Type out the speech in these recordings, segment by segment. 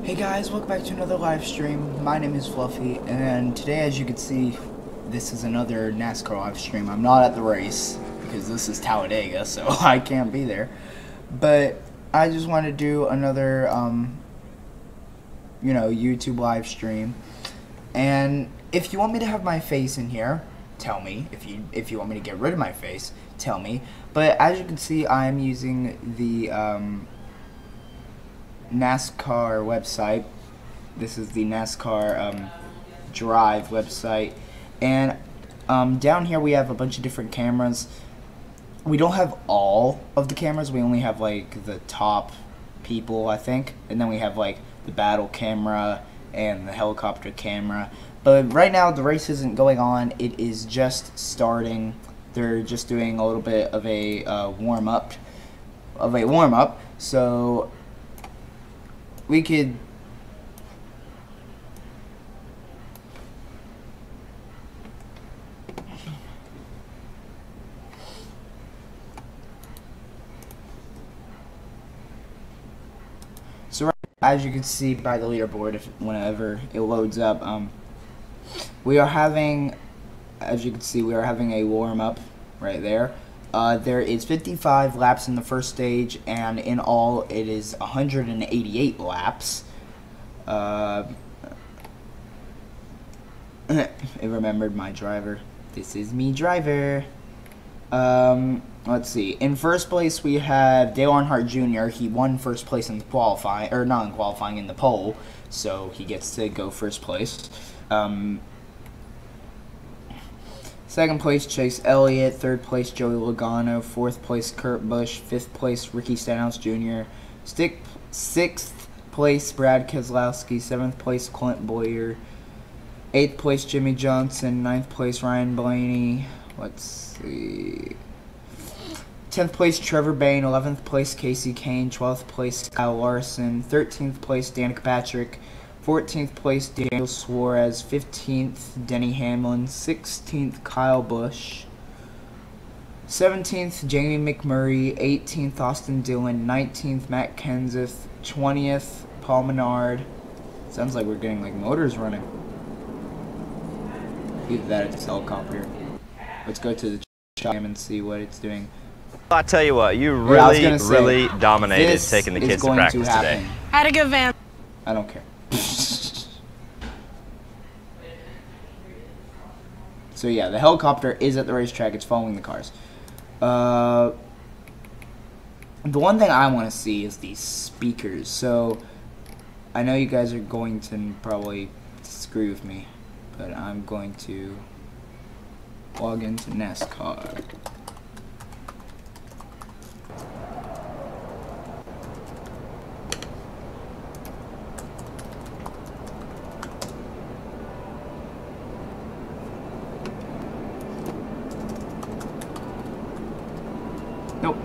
Hey guys, welcome back to another live stream. My name is Fluffy, and today, as you can see, this is another NASCAR live stream. I'm not at the race because this is Talladega, so I can't be there. But I just want to do another, YouTube live stream. And if you want me to have my face in here, tell me. If you want me to get rid of my face, tell me. But as you can see, I'm using the NASCAR website. This is the NASCAR Drive website, and down here we have a bunch of different cameras. We don't have all of the cameras. We only have like the top people, I think, and then we have like the battle camera and the helicopter camera. But right now the race isn't going on. It is just starting. They're just doing a little bit of a warm up. So we could as you can see by the leaderboard, whenever it loads up, we are having, as you can see, we are having a warm up right there. There is 55 laps in the first stage, and in all it is 188 laps. It remembered my driver. This is me, driver. Let's see. In first place we have Dale Earnhardt Jr. He won first place in the qualifying, or not in qualifying, in the pole, so he gets to go first place. Second place, Chase Elliott. Third place, Joey Logano. Fourth place, Kurt Busch. Fifth place, Ricky Stenhouse Jr. Sixth place, Brad Keselowski. Seventh place, Clint Boyer. Eighth place, Jimmy Johnson. Ninth place, Ryan Blaney. Let's see. 10th place, Trevor Bayne. 11th place, Casey Kane. 12th place, Kyle Larson. 13th place, Danica Patrick. 14th place, Daniel Suarez. 15th, Denny Hamlin. 16th, Kyle Busch. 17th, Jamie McMurray. 18th, Austin Dillon. 19th, Matt Kenseth. 20th, Paul Menard. Sounds like we're getting like motors running. Either that or it's a helicopter. Let's go to the cam and see what it's doing. I tell you what, you really dominated taking the kids to practice today. Had a good van. I don't care. So yeah, the helicopter is at the racetrack. It's following the cars. The one thing I want to see is these speakers. So I know you guys are going to probably disagree with me, but I'm going to log into NASCAR. Nope.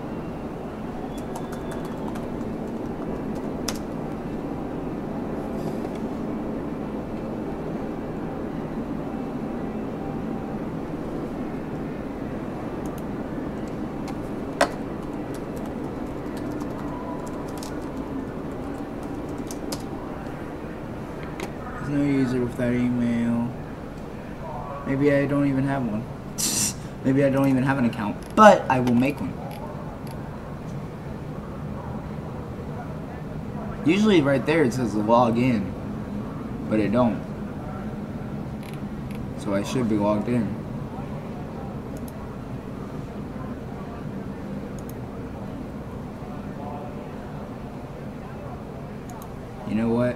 There's no user with that email. Maybe I don't even have one. Maybe I don't even have an account, but I will make one. Usually right there it says log in, but it don't. So I should be logged in. You know what?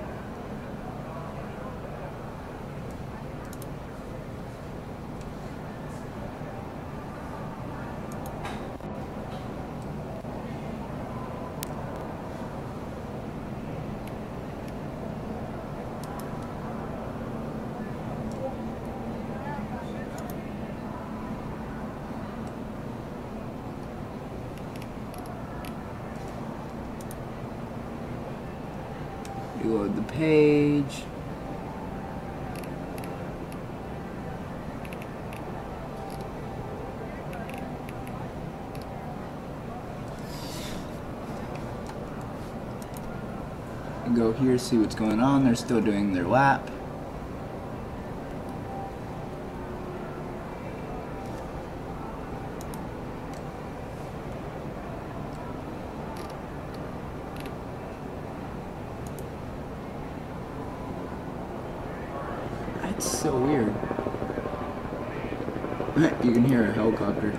Reload the page. And go here, see what's going on. They're still doing their lap. That's so weird. You can hear a helicopter.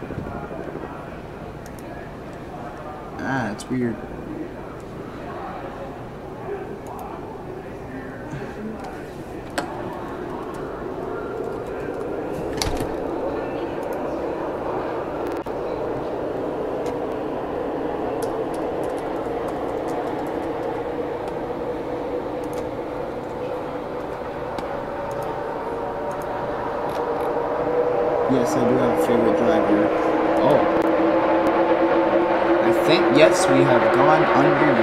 Ah, it's weird. Yes, I do have a favorite driver. Oh. I think, yes, we have gone under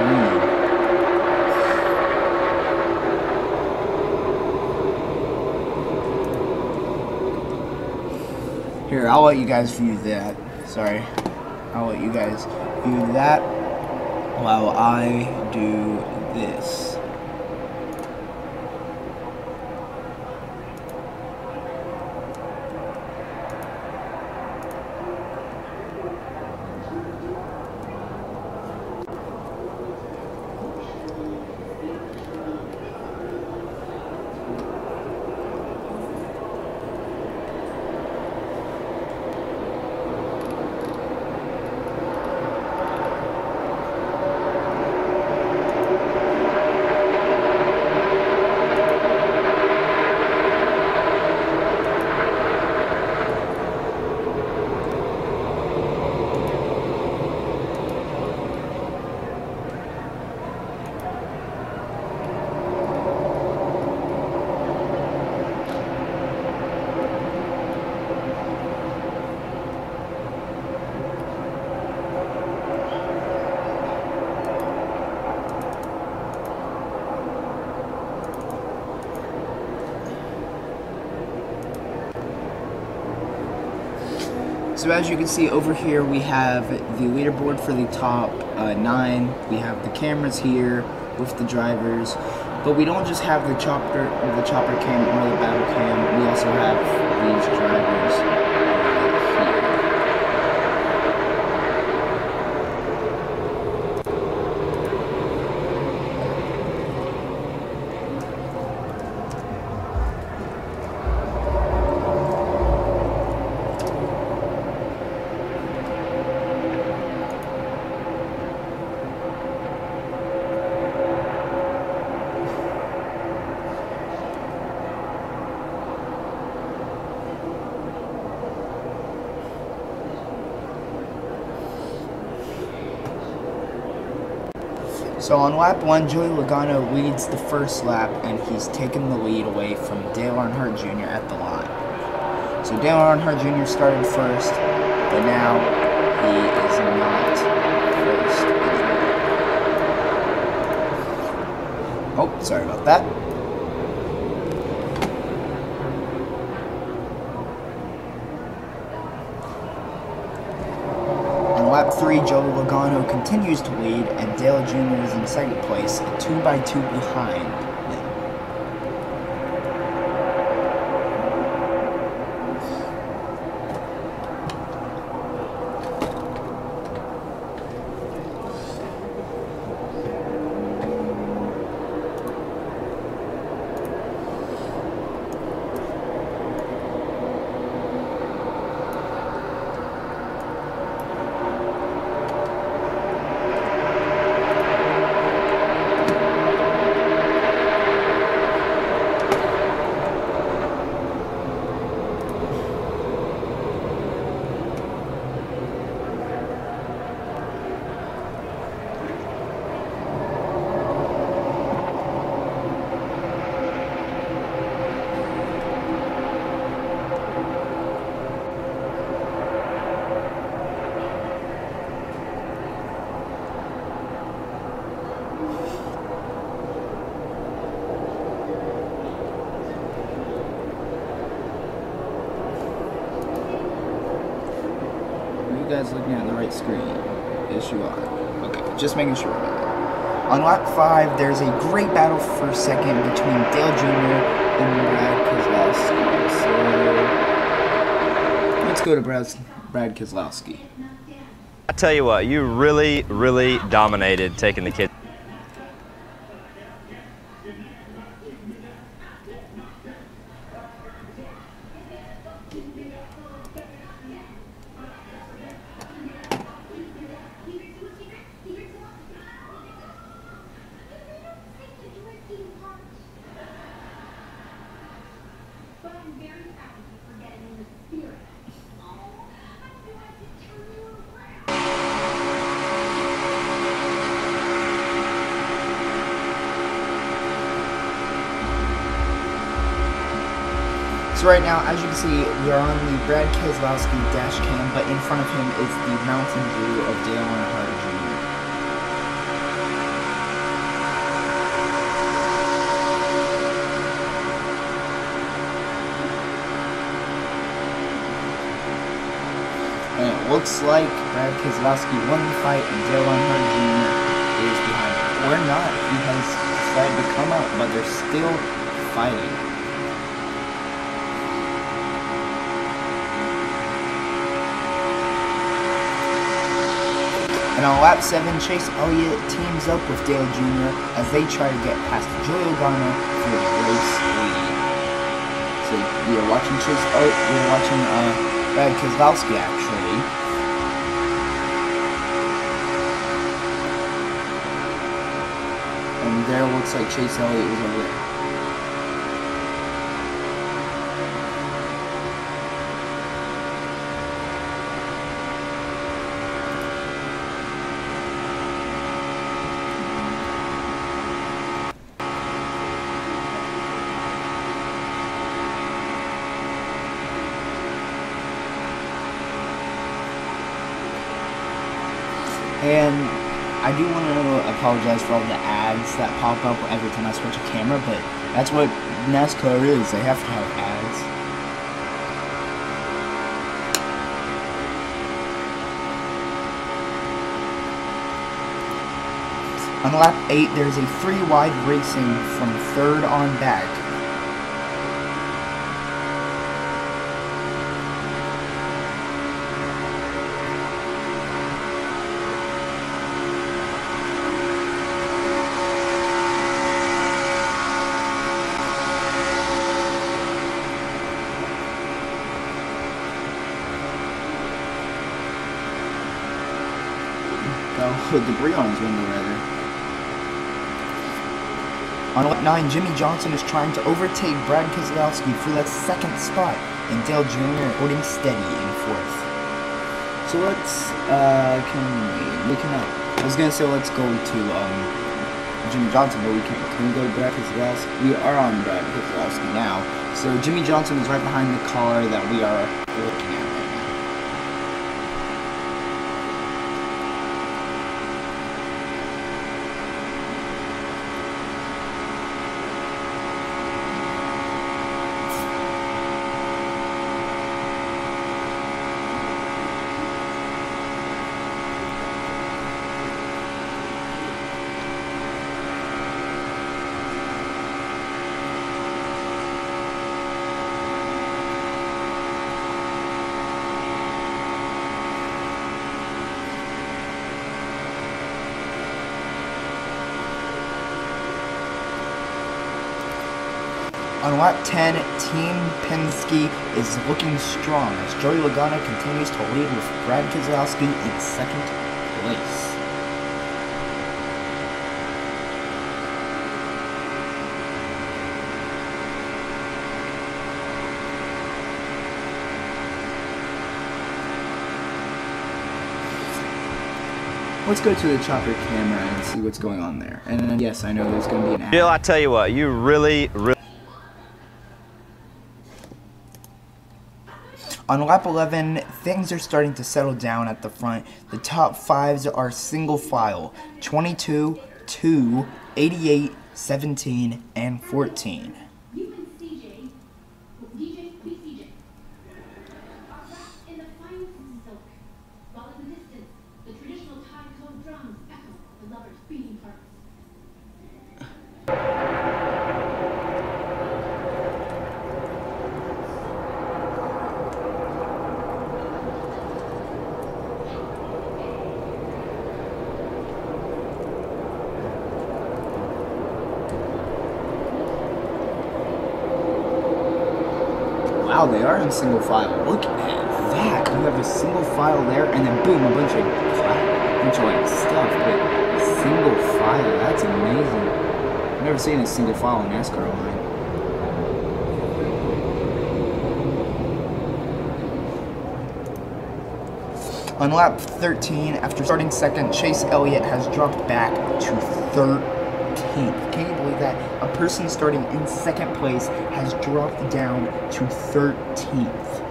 green. Here, I'll let you guys view that. Sorry. I'll let you guys view that while I do this. So as you can see over here, we have the leaderboard for the top 9. We have the cameras here with the drivers, but we don't just have the chopper cam or the battle cam. We also have these drivers here. So on lap 1, Joey Logano leads the first lap, and he's taken the lead away from Dale Earnhardt Jr. at the line. So Dale Earnhardt Jr. started first, but now he is not first anymore. Oh, sorry about that. Lap 3, Joey Logano continues to lead, and Dale Jr. is in second place, 2 by 2 behind him. You guys looking at the right screen? Yes, you are. Okay, just making sure about that. On lap 5, there's a great battle for second between Dale Jr. and Brad Keselowski. So let's go to Brad Keselowski. I tell you what, you really, really dominated taking the kid. So right now, as you can see, we are on the Brad Keselowski dash cam, but in front of him is the Mountain Dew of Dale Earnhardt Jr. And it looks like Brad Keselowski won the fight and Dale Earnhardt Jr. is behind him. Or not, he has decided to come out, but they're still fighting. And on lap 7, Chase Elliott teams up with Dale Jr. as they try to get past Joey Logano for the race lead. So we are watching we are watching Brad Keselowski actually. And there looks like Chase Elliott was over there. And I do want to apologize for all the ads that pop up every time I switch a camera, but that's what NASCAR is. They have to have ads. On lap 8, there's a 3-wide racing from 3rd on back. Put debris on his window, rather. On lap 9, Jimmy Johnson is trying to overtake Brad Keselowski for that 2nd spot, and Dale Jr. holding steady in 4th. So let's, I was gonna say let's go to, Jimmy Johnson, but can we go to Brad Keselowski? We are on Brad Keselowski now. So Jimmy Johnson is right behind the car that we are looking at. On lap 10, Team Penske is looking strong as Joey Logano continues to lead with Brad Keselowski in 2nd place. Let's go to the chopper camera and see what's going on there. And then, yes, I know there's going to be an ad. Bill, I tell you what, you really... On lap 11, things are starting to settle down at the front. The top 5s are single file, 22, 2, 88, 17, and 14. Wow, they are in single file. Look at that. You have a single file there, and then boom, a bunch of like stuff. But single file, that's amazing. I've never seen a single file in NASCAR line. On lap 13, after starting second, Chase Elliott has dropped back to 13th. Can you believe that? A person starting in second place has dropped down to 13th.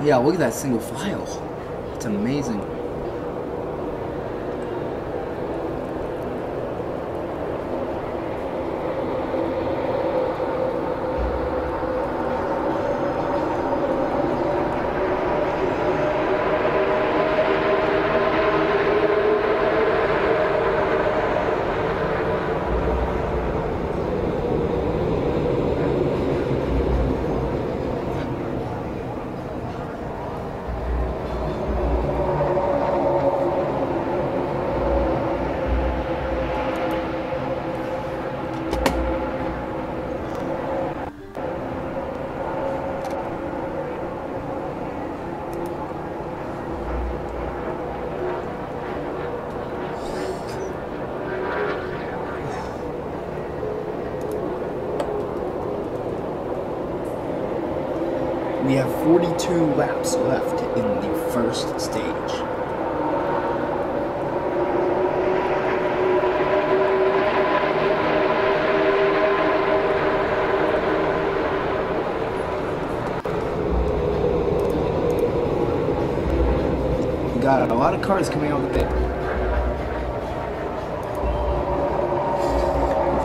Yeah, look at that single file. It's amazing. We have 42 laps left in the first stage. We got a lot of cars coming out of the pit.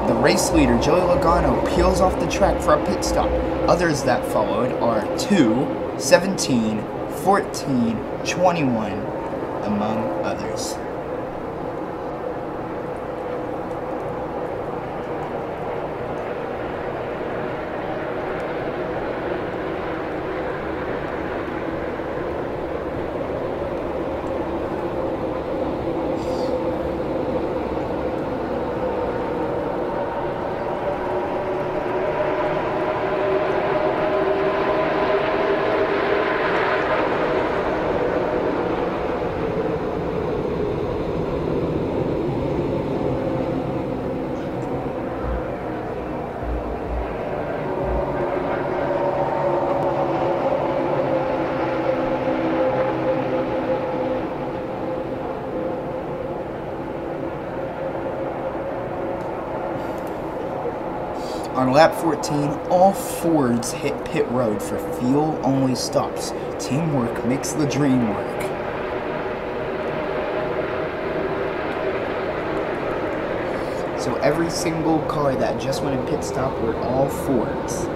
The race leader, Joey Logano, peels off the track for a pit stop. Others that followed are 2, 17, 14, 21, among others. On lap 14, all Fords hit pit road for fuel-only stops. Teamwork makes the dream work. So every single car that just went in pit stop were all Fords.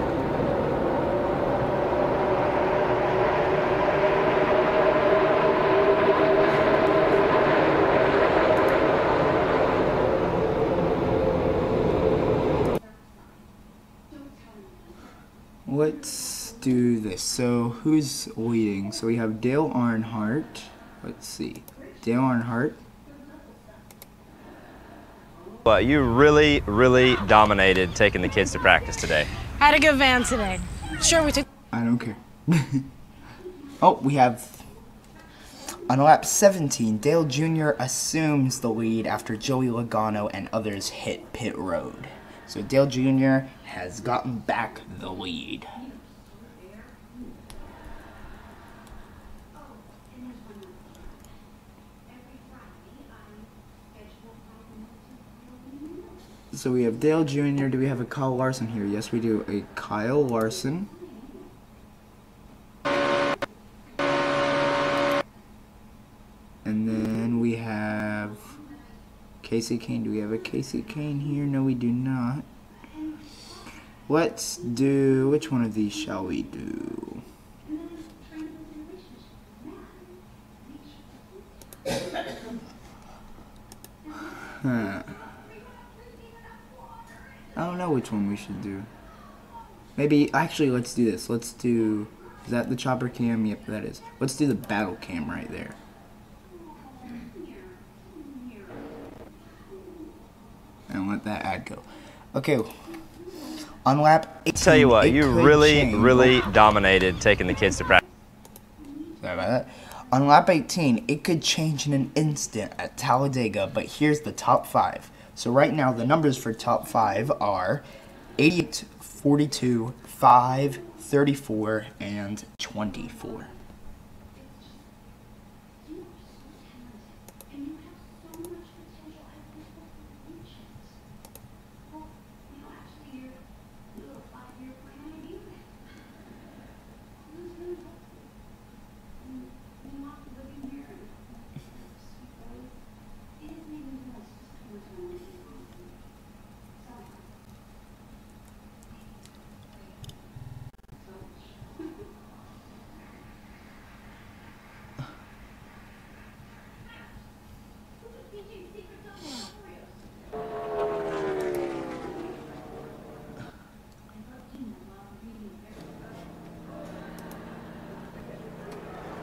Let's do this. So who's leading? So we have Dale Earnhardt. Let's see. Dale Earnhardt. Well, you really dominated taking the kids to practice today. Had a good van today. Sure, we took... I don't care. Oh, we have... On lap 17, Dale Jr. assumes the lead after Joey Logano and others hit pit road. So Dale Jr. has gotten back the lead. So we have Dale Jr. Do we have a Kyle Larson here? Yes, we do. A Kyle Larson. And then we have Casey Kane. Do we have a Casey Kane here? No, we do not. Let's do... Which one of these shall we do? Huh. I don't know which one we should do. Maybe... Actually, let's do this. Let's do... Is that the chopper cam? Yep, that is. Let's do the battle cam right there. gonna let that ad go. Okay. On lap 18, tell you what, you really dominated taking the kids to practice. Sorry about that. On lap 18, it could change in an instant at Talladega, but here's the top 5. So right now, the numbers for top 5 are 88, 42, 5, 34, and 24.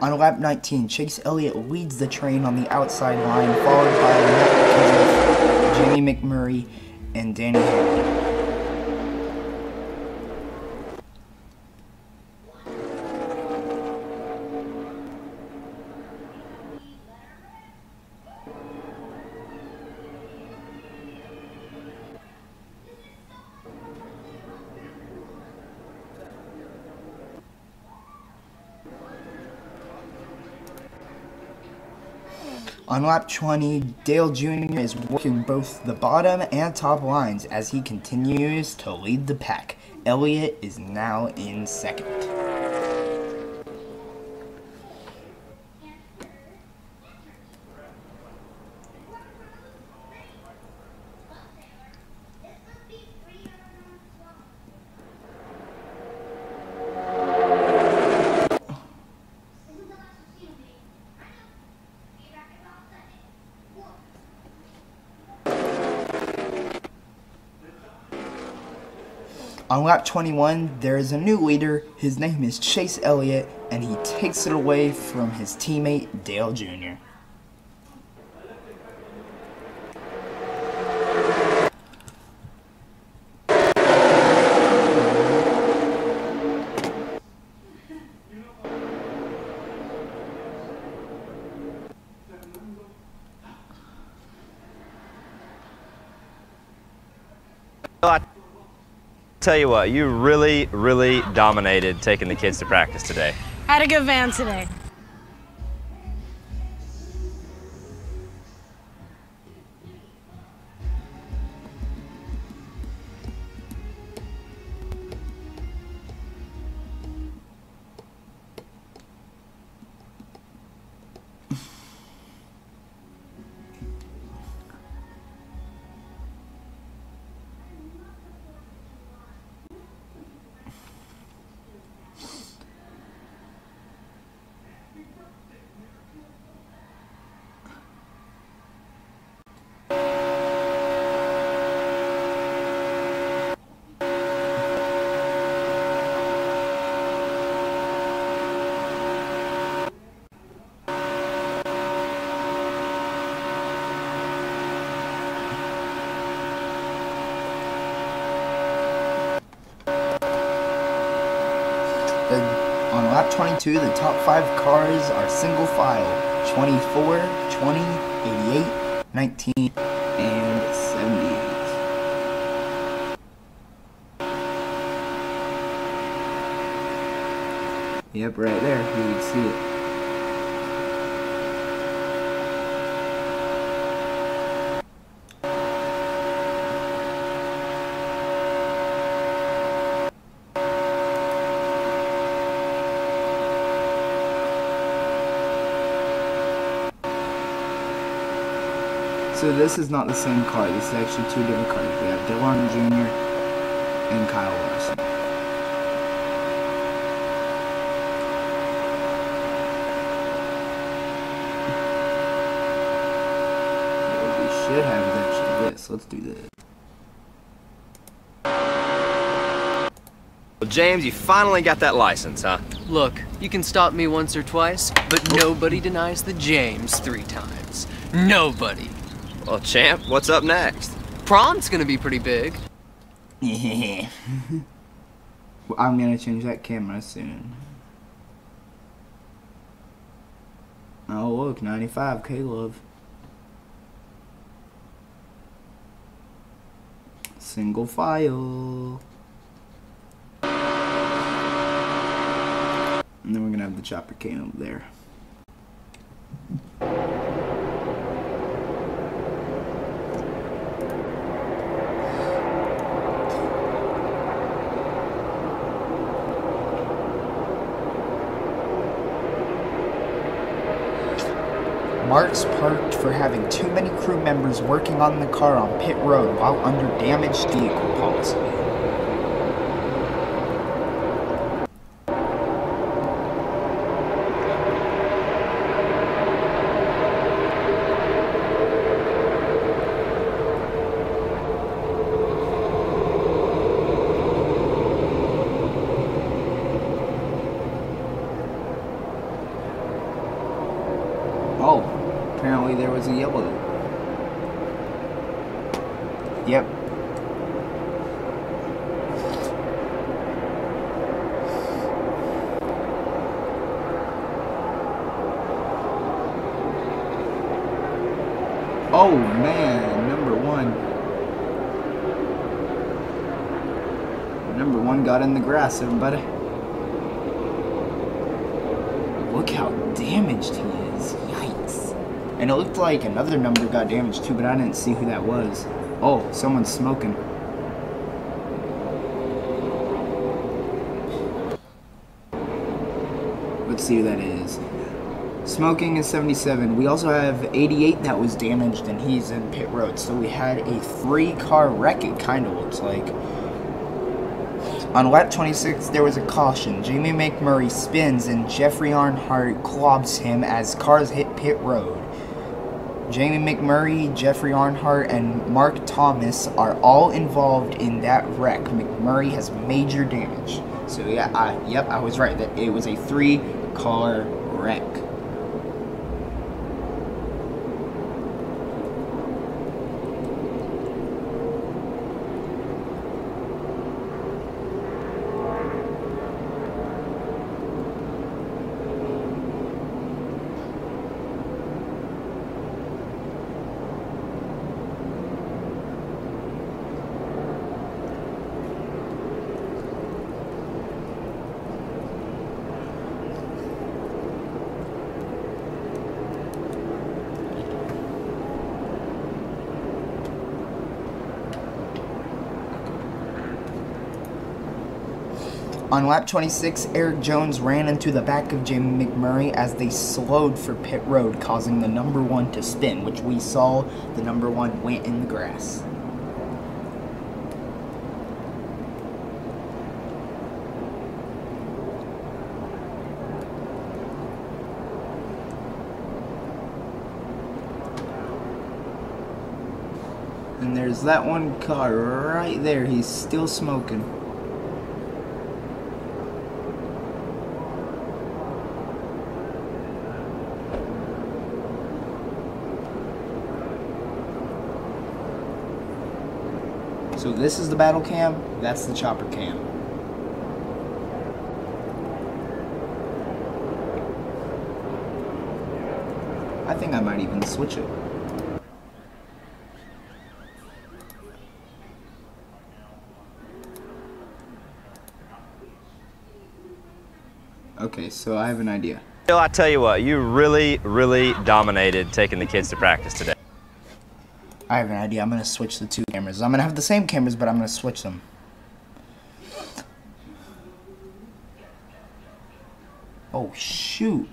On lap 19, Chase Elliott leads the train on the outside line, followed by Matt Kenseth, Jamie McMurray, and Danny Hamlin. On lap 20, Dale Jr. is working both the bottom and top lines as he continues to lead the pack. Elliott is now in second. On lap 21, there is a new leader. His name is Chase Elliott, and he takes it away from his teammate, Dale Jr. Tell you what, you really dominated taking the kids to practice today. Had a good van today. On lap 22, the top 5 cars are single file: 24, 20, 88, 19, and 78. Yep, right there, you can see it. So this is not the same car. This is actually 2 different cars. We have DeLon Jr. and Kyle Larson. What we should have is actually this. Let's do this. Well, James, you finally got that license, huh? Look, you can stop me once or twice, but nobody denies the James 3 times. Nobody. Well, champ, what's up next? Prom's gonna be pretty big. Yeah. Well, I'm gonna change that camera soon. Oh look, 95 Caleb. Single file. And then we're gonna have the chopper cam up there. Mark's parked for having too many crew members working on the car on pit road while under damaged vehicle policy. Oh, apparently there was a yellow. Yep. Oh man, number one got in the grass, everybody. Look how damaged he is. Yikes. And it looked like another number got damaged too, but I didn't see who that was. Oh, someone's smoking. Let's see who that is. Smoking is 77. We also have 88 that was damaged, and he's in pit road. So we had a 3-car wreck, it kind of looks like. On lap 26, there was a caution. Jamie McMurray spins, and Jeffrey Earnhardt clobs him as cars hit pit road. Jamie McMurray, Jeffrey Earnhardt, and Mark Thomas are all involved in that wreck. McMurray has major damage. So yeah, I was right. That it was a 3-car wreck. On lap 26, Eric Jones ran into the back of Jamie McMurray as they slowed for pit road, causing the number 1 to spin, which we saw the number 1 went in the grass. And there's that one car right there. He's still smoking. So this is the battle cam, that's the chopper cam. I think I might even switch it. Okay, so I have an idea. Bill, I tell you what, you really dominated taking the kids to practice today. I have an idea. I'm going to switch the 2 cameras. I'm going to have the same cameras, but I'm going to switch them. Oh, shoot.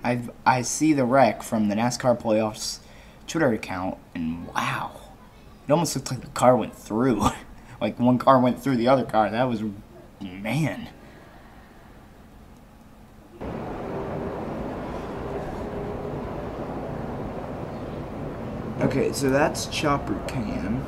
I see the wreck from the NASCAR Playoffs Twitter account, and wow. It almost looked like the car went through. Like one car went through the other car. That was, man. Okay, so that's chopper cam.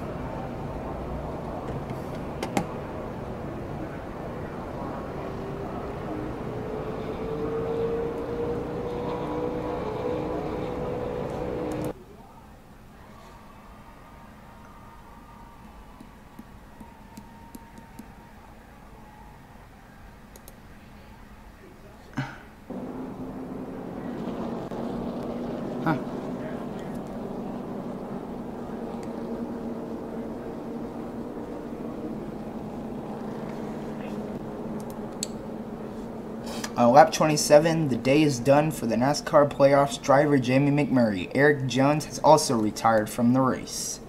On lap 27, the day is done for the NASCAR playoffs driver Jamie McMurray. Eric Jones has also retired from the race.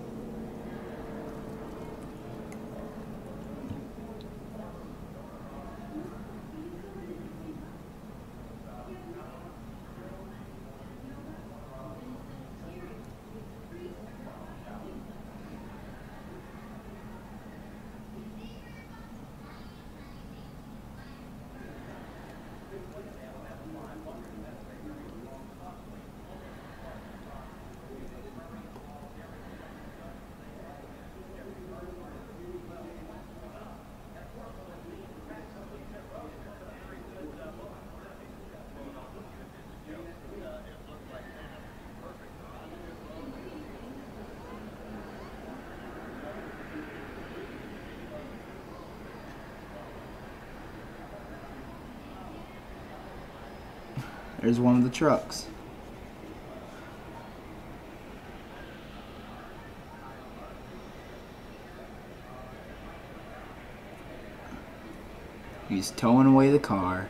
There's one of the trucks. He's towing away the car.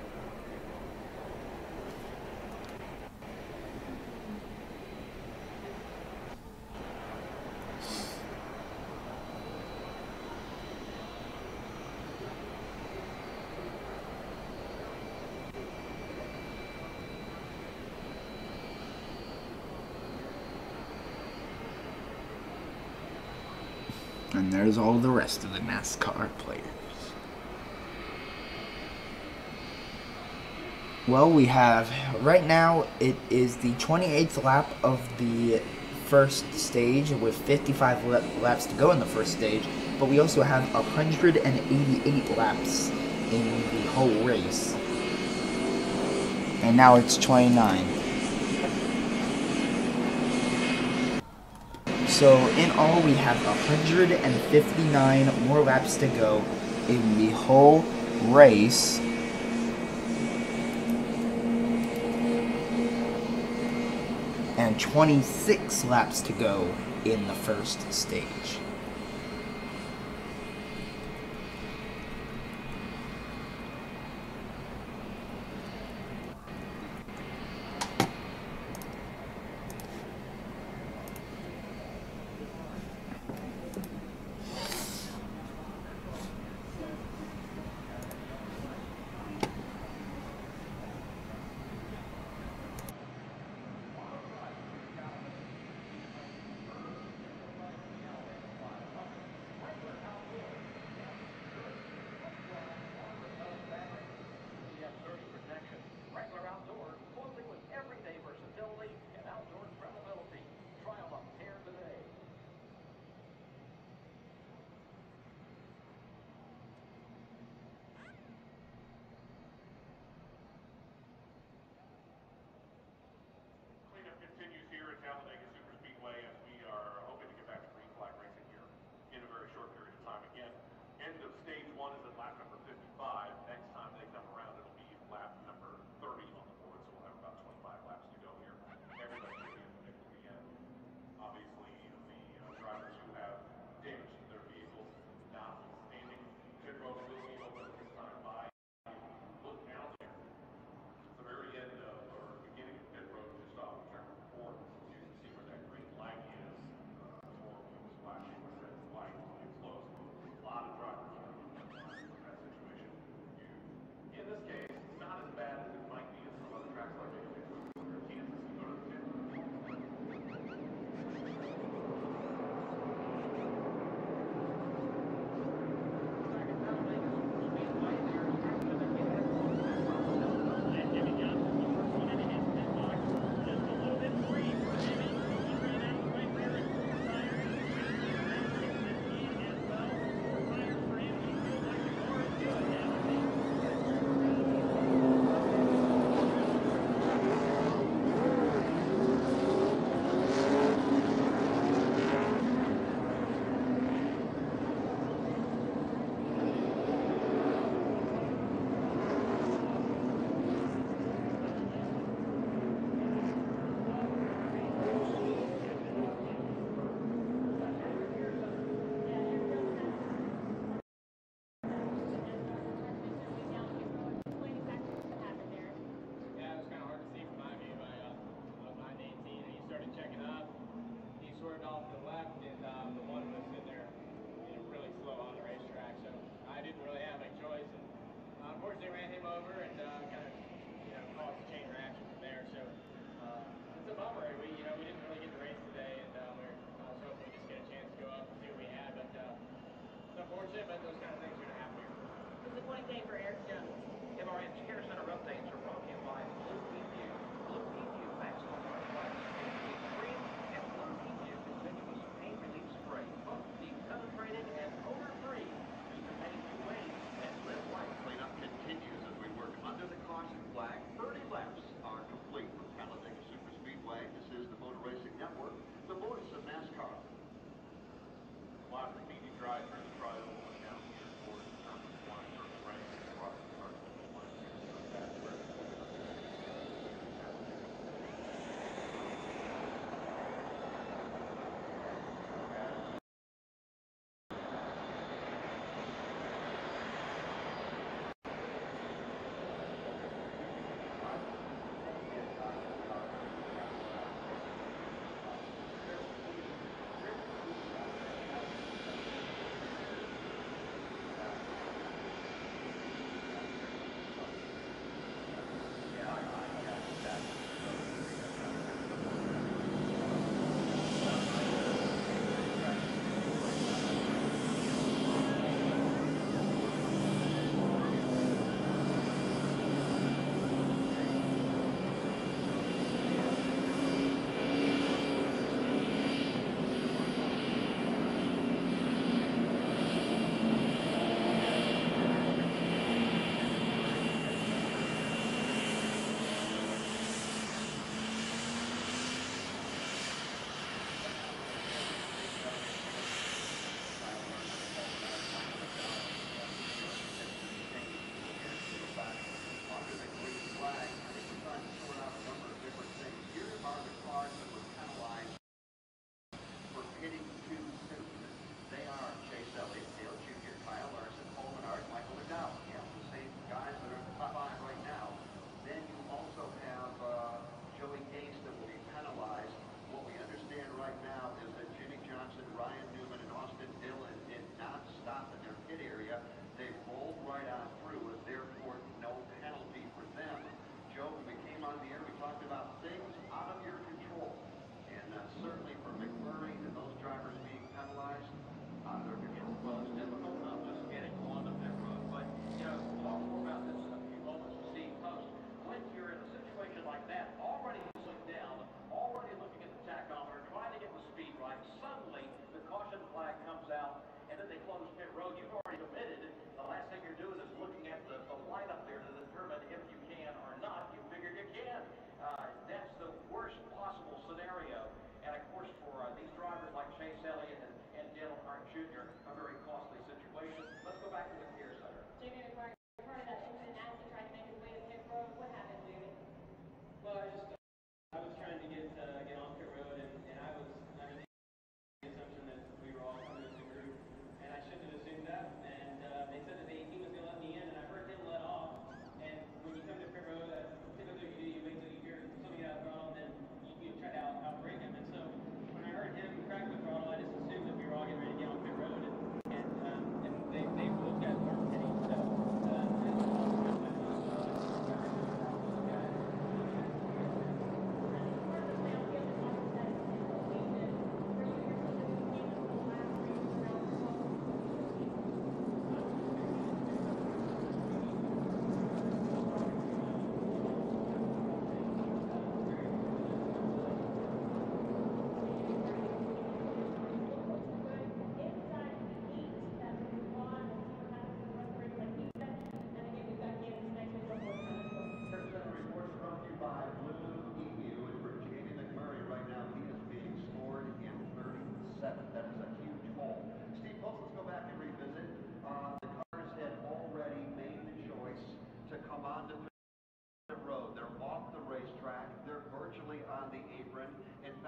And there's all the rest of the NASCAR players. Well, we have, right now, it is the 28th lap of the first stage with 55 laps to go in the first stage. But we also have 188 laps in the whole race. And now it's 29. So in all, we have 159 more laps to go in the whole race. And 26 laps to go in the first stage.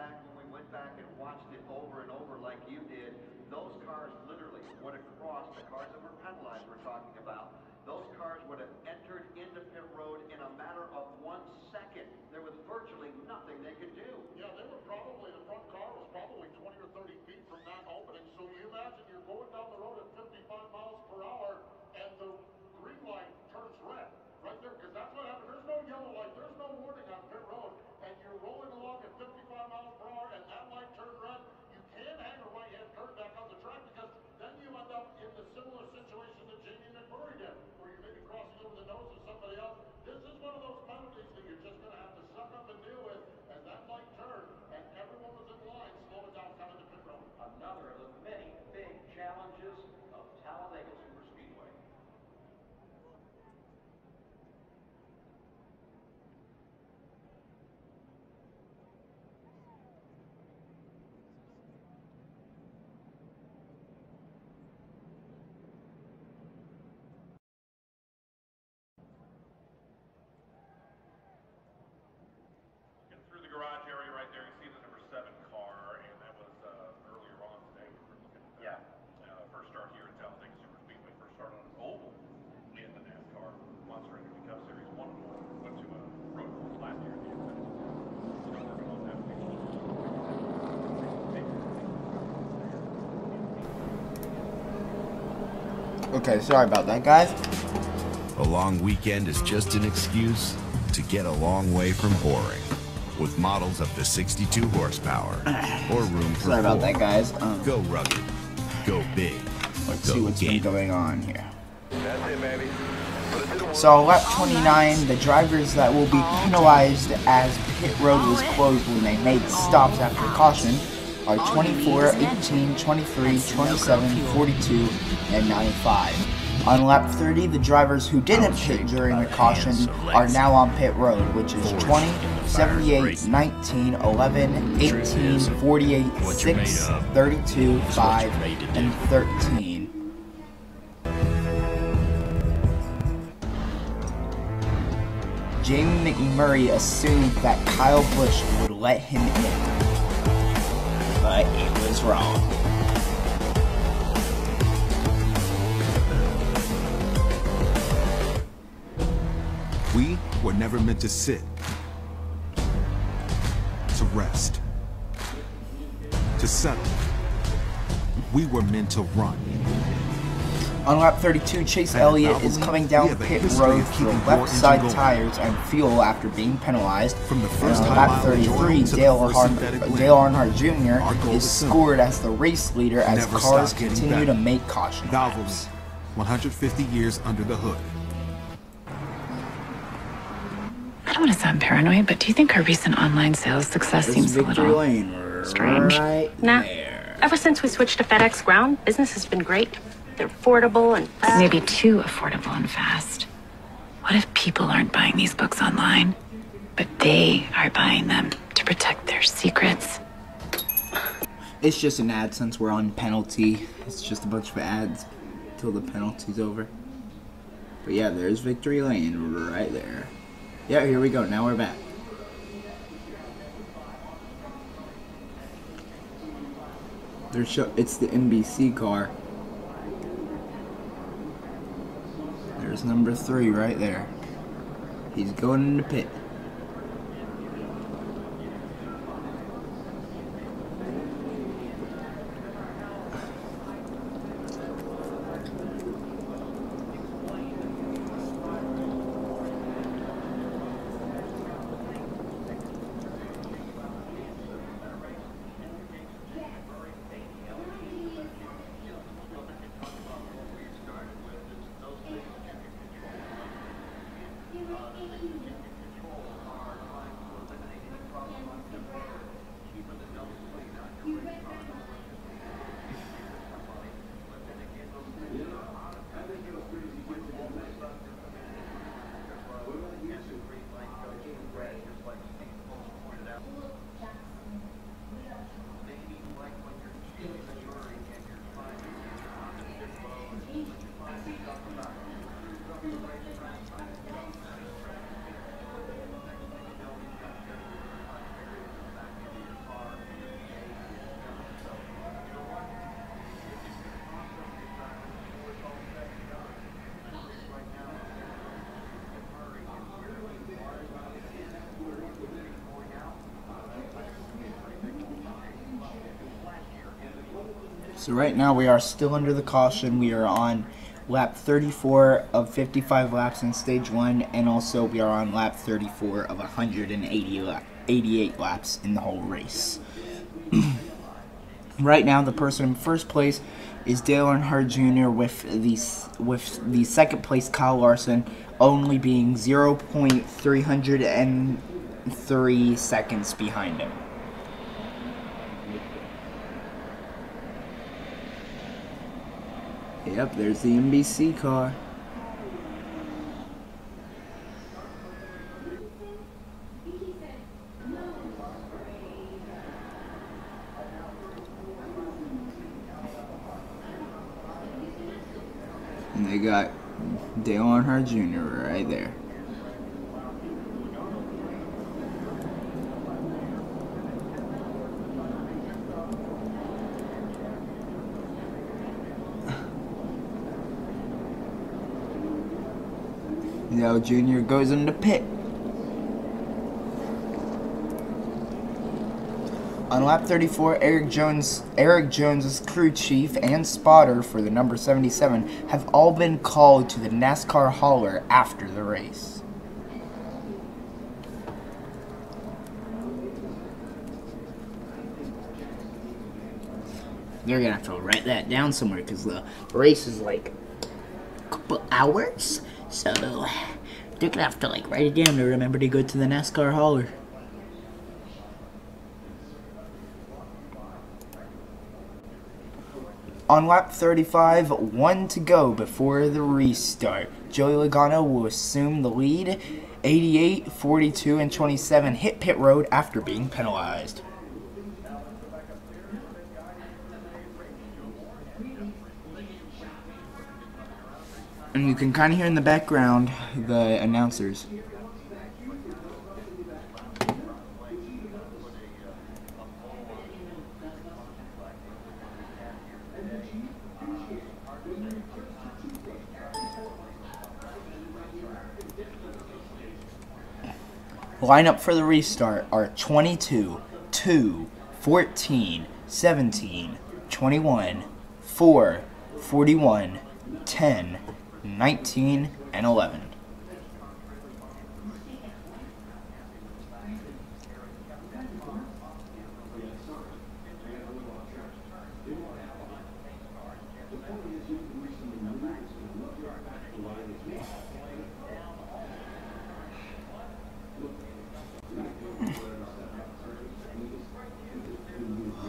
fact, when we went back and watched it over and over like you did, those cars literally would have crossed, the cars that were penalized we're talking about, those cars would have entered into pit road in a matter of 1 second. There was virtually nothing they could do. Yeah, they were probably, the front car was probably 20 or 30 feet from that opening. So you imagine you're going down the road at 55 miles per hour and the green light turns red right there, because that's what happened. There's no yellow light, there's no warning on pit road, and you're rolling along at 55 miles per hour and that light turned red. You can't hang a right-hand turn back on the track, because then you end up in the similar situation that Jamie McMurray did, where you may be crossing over the nose of somebody else. This is one of those penalties that you're just going to have to suck up and deal with. As that light turned and everyone was in line, slow it down coming to pit road. Another of the many big challenges of Talladega Superspeedway. Through the garage area right there, you see the number 7 car, and that was earlier on today. We were looking at first start here at Talladega Superspeedway. First start on an oval in the NASCAR Monster Energy Cup Series 1 and 1. Went to a road course last year at the end. Still working on that. Okay, sorry about that, guys. A long weekend is just an excuse to get a long way from boring. With models up to 62 horsepower or room for Sorry about 4. that, guys. Go rugged. Go big. Let's go see what's been game. going on here. That's it, baby. So, lap 29, the drivers that will be penalized as pit road was closed when they made stops after caution are 24, 18, 23, 27, 42, and 95. On lap 30, the drivers who didn't pit during the caution are now on pit road, which is 20, 78, 19, 11, 18, 48, 6, 32, 5, and 13. Jamie McMurray assumed that Kyle Busch would let him in, but it was wrong. We were never meant to sit, to rest, to settle. We were meant to run. On lap 32, Chase Elliott is coming down pit road for left side tires and fuel after being penalized. From the first and on lap 33, Dale Earnhardt Jr. is scored as the race leader as cars continue to make caution laps. 150 years under the hood. I don't want to sound paranoid, but do you think our recent online sales success seems a little strange? Nah. Ever since we switched to FedEx Ground, business has been great. They're affordable and fast. Maybe too affordable and fast. What if people aren't buying these books online, but they are buying them to protect their secrets? It's just an ad since we're on penalty. It's just a bunch of ads till the penalty's over. But yeah, there's Victory Lane right there. Yeah, here we go. Now we're back. It's the NBC car. There's number 3 right there. He's going in the pit. So right now we are still under the caution. We are on lap 34 of 55 laps in stage 1, and also we are on lap 34 of 188 laps in the whole race. Right now the person in first place is Dale Earnhardt Jr. with the second place Kyle Larson only being 0.303 seconds behind him. Yep, there's the NBC car. And they got Dale Earnhardt Jr. right there. Dale Jr. goes into pit. On lap 34, Eric Jones's crew chief and spotter for the number 77 have all been called to the NASCAR hauler after the race. They're gonna have to write that down somewhere because the race is like a couple hours, so they're gonna have to like write it down to remember to go to the NASCAR hauler. On lap 35, 1 to go before the restart. Joey Logano will assume the lead. 88, 42, and 27 hit pit road after being penalized. And you can kind of hear in the background the announcers. Lineup for the restart are 22, 2, 14, 17, 21, 4, 41, 10, 19, and 11.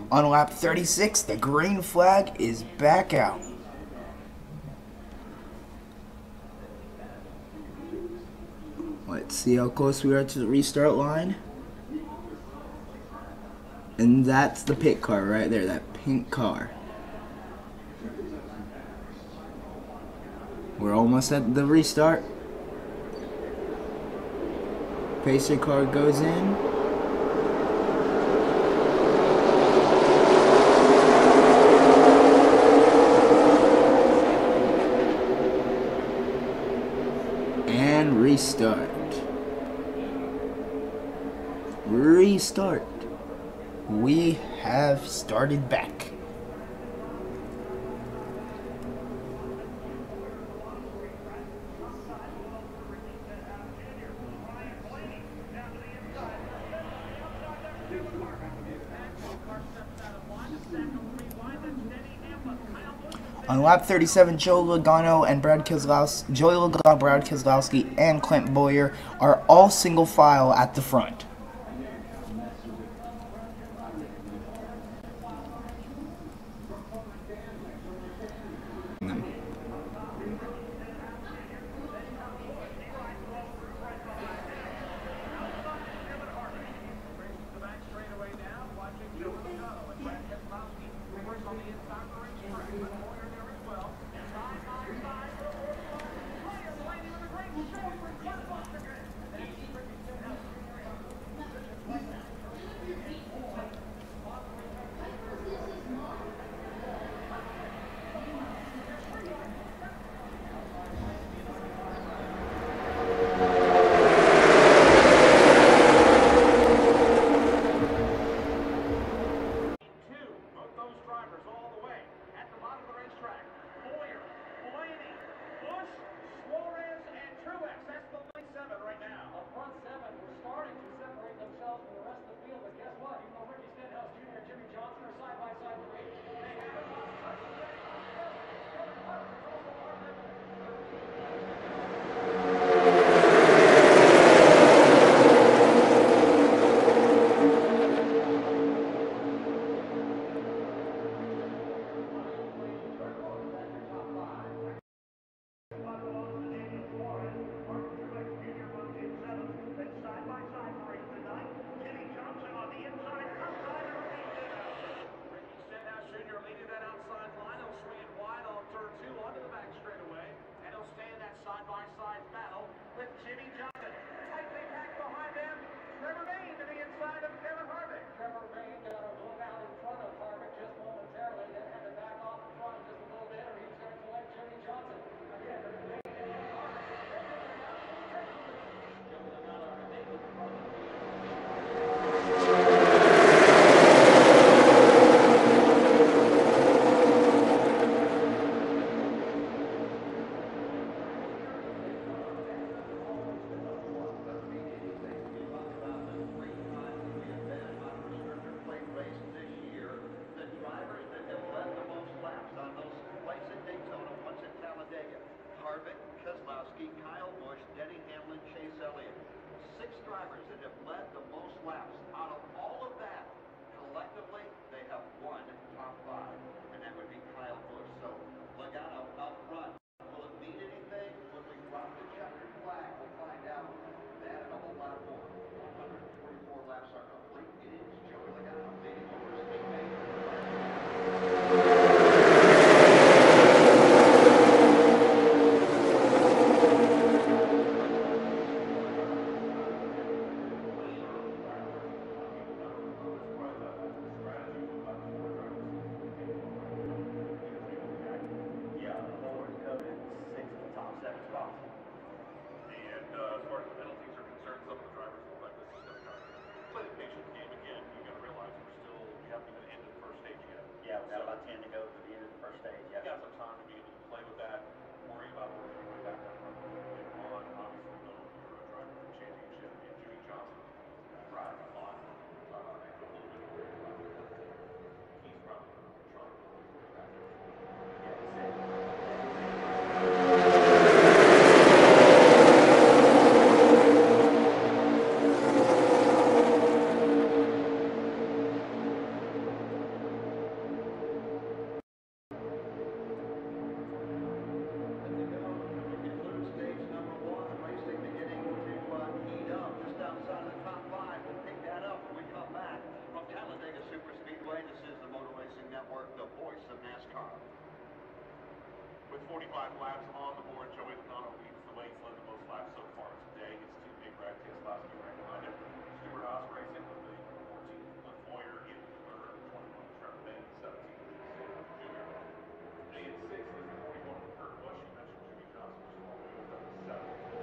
On lap 36, the green flag is back out. Let's see how close we are to the restart line. And that's the pit car right there, that pink car. We're almost at the restart. Pacer car goes in. And restart. Restart. We have started back. On lap 37, Joey Logano, Brad Keselowski, and Clint Bowyer are all single file at the front. drivers that have led the most laps. Out of all of that, collectively, they have one top 5, and that would be Kyle Busch. So Logano out front. Will it mean anything when we drop the checkered flag? We'll find out that and a whole lot more. 144 laps are complete. It is Joey Logano leading over his teammate. Yeah, we've got about 10 to go to the end of the first stage. Yeah. Got some time to be able to play with that, worry about working your way back up front and on. Obviously, though, you're driving for the championship, and Jimmy Johnson drives a lot, and a little bit worried about it. He's probably trying to work his way back up. Yeah, he said. Network, the voice of NASCAR. With 45 laps on the board, Joey Logano leads the way. He's led the most laps so far today. His teammate Brad Keselowski right behind him. Stewart Haas racing with the 14th Cliff Moyer in third, 21 Trevor Bay, 17 Junior. And in sixth is the 41 Kurt Busch. You mentioned Jimmy Johnson was all the way up to 7th.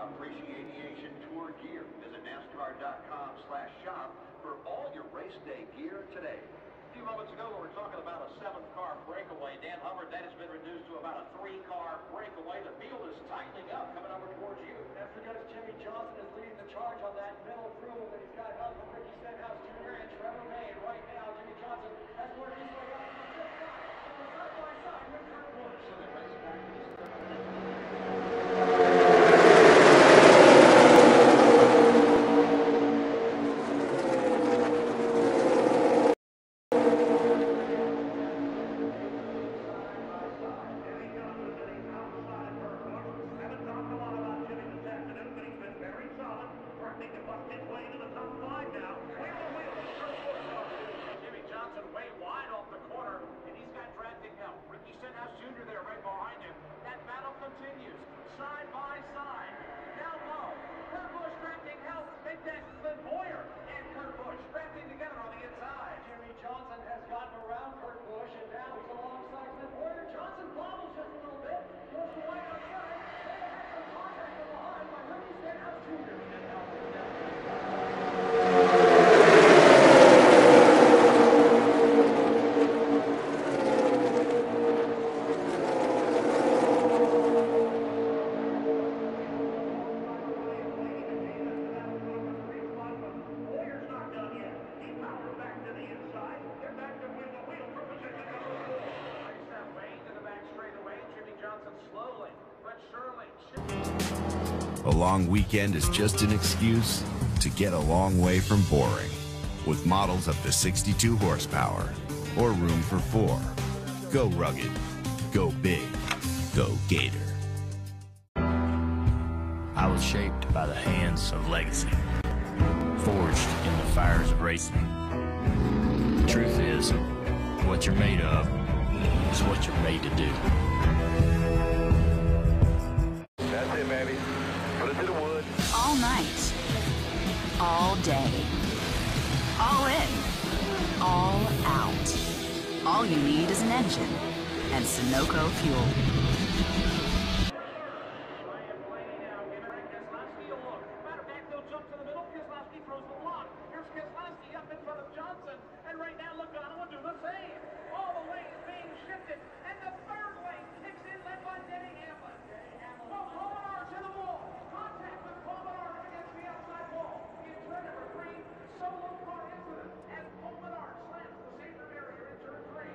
Appreciation Tour Gear. Visit NASCAR.com/shop for all your race day gear today. A few moments ago, we were talking about a 7-car breakaway. Dan Hubbard, that has been reduced to about a 3-car breakaway. The field is tightening up, coming over towards you. That's because Jimmy Johnson is leading the charge on that middle approval, but he's got help from Ricky Stenhouse Jr. and Trevor May. And right now, Jimmy Johnson has worked his way up from the 5th side by side with Kurt Busch. So the race back side by side. Now low. Kurt Busch drafting help. Big Deck, Cliff Moyer, and Kurt Busch drafting together on the inside. Jimmy Johnson has gotten around Kurt Busch, and now he's alongside Cliff Moyer. Johnson bobbles just a little bit. Goes to right outside. They have some contact from behind by Ricky Stenhouse Jr. A long weekend is just an excuse to get a long way from boring. with models up to 62 horsepower or room for 4. Go rugged, go big, go Gator. I was shaped by the hands of legacy, forged in the fires of racing. The truth is, what you're made of is what you're made to do. That's it, baby. Put it to the wood. All night, all day, all in, all out. All you need is an engine and Sunoco fuel. And right now, Logano will do the same. All the lanes being shifted, and the third lane kicks in, led by Denny Hamlin. Well, Palmer to the wall. Contact with Palmer against the outside wall. In turn number 3, solo car incident as Palmer slams the safety barrier in turn 3.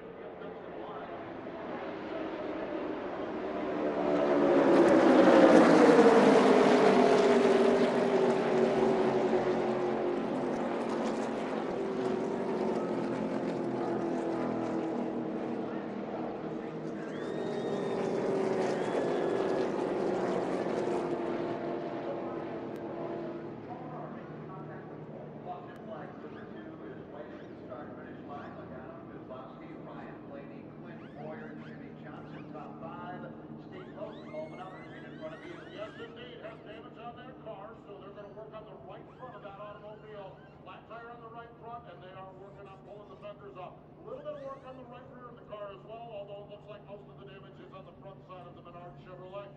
Yes, indeed, has damage on that car, so they're going to work on the right front of that automobile. Flat tire on the right front, and they are working on pulling the fenders off. A little bit of work on the right rear of the car as well, although it looks like most of the damage is on the front side of the Menard Chevrolet.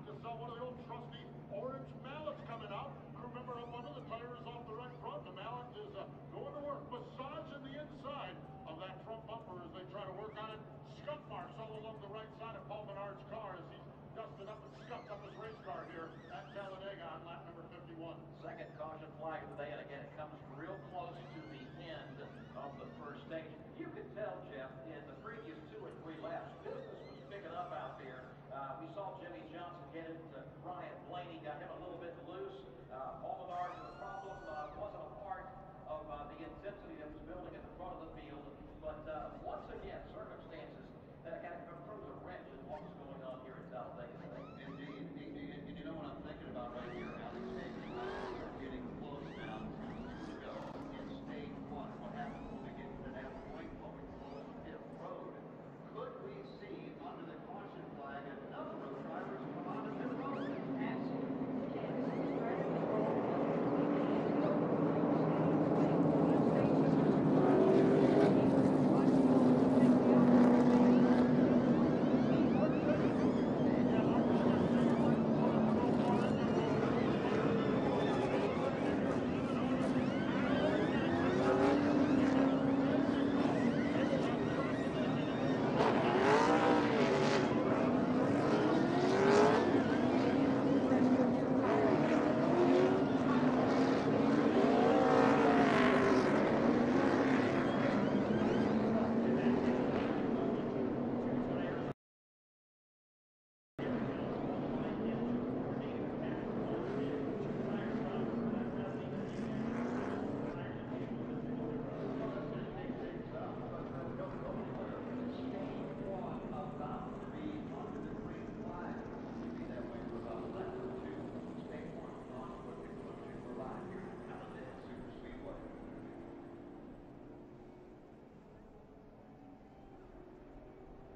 Just saw one of the old trusty orange mallets coming out. Crew member up under the tire is off the right front. The mallet is going to work, massaging the inside of that front bumper as they try to work on it. Scuff marks all along the right side of Paul Menard's car as he's dusted up and scuffed up his race car here at Talladega on lap number 51. Second caution flag of the day, and again, it comes real close to the end of the first stage. You could tell, Jeff, in the previous 2 or 3 laps, business was picking up out there. We saw Jimmy Johnson get it to Ryan Blaney, got him a little bit loose. Paul Menard, the problem wasn't a part of the intensity that was building at the front of the field. But once again, circumstances that kind of throws a wrench in what was going on here at Talladega today. Indeed. And you know what I'm thinking about right here, Alex? We're getting close now to go in stage 1. What happens when we get to that point when we close pit road? Could we see under the caution flag a number of drivers come onto pit road?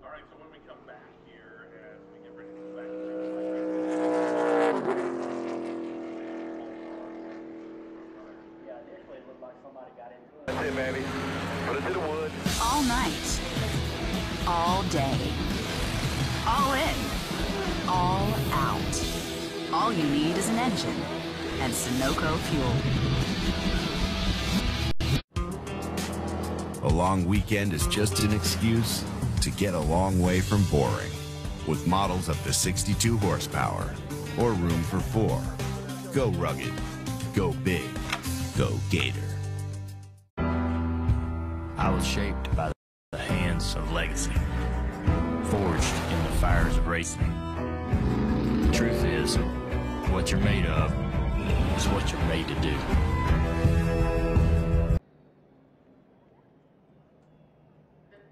All right, so when we come back here, as we get ready to go back to Yeah, initially it looked like somebody got into it. That's it, baby. Put it to the wood. All night, all day, all in, all out. All you need is an engine and Sunoco fuel. A long weekend is just an excuse to get a long way from boring, with models up to 62 horsepower or room for 4. Go rugged, go big, go Gator. I was shaped by the hands of legacy, forged in the fires of racing. The truth is, what you're made of is what you're made to do.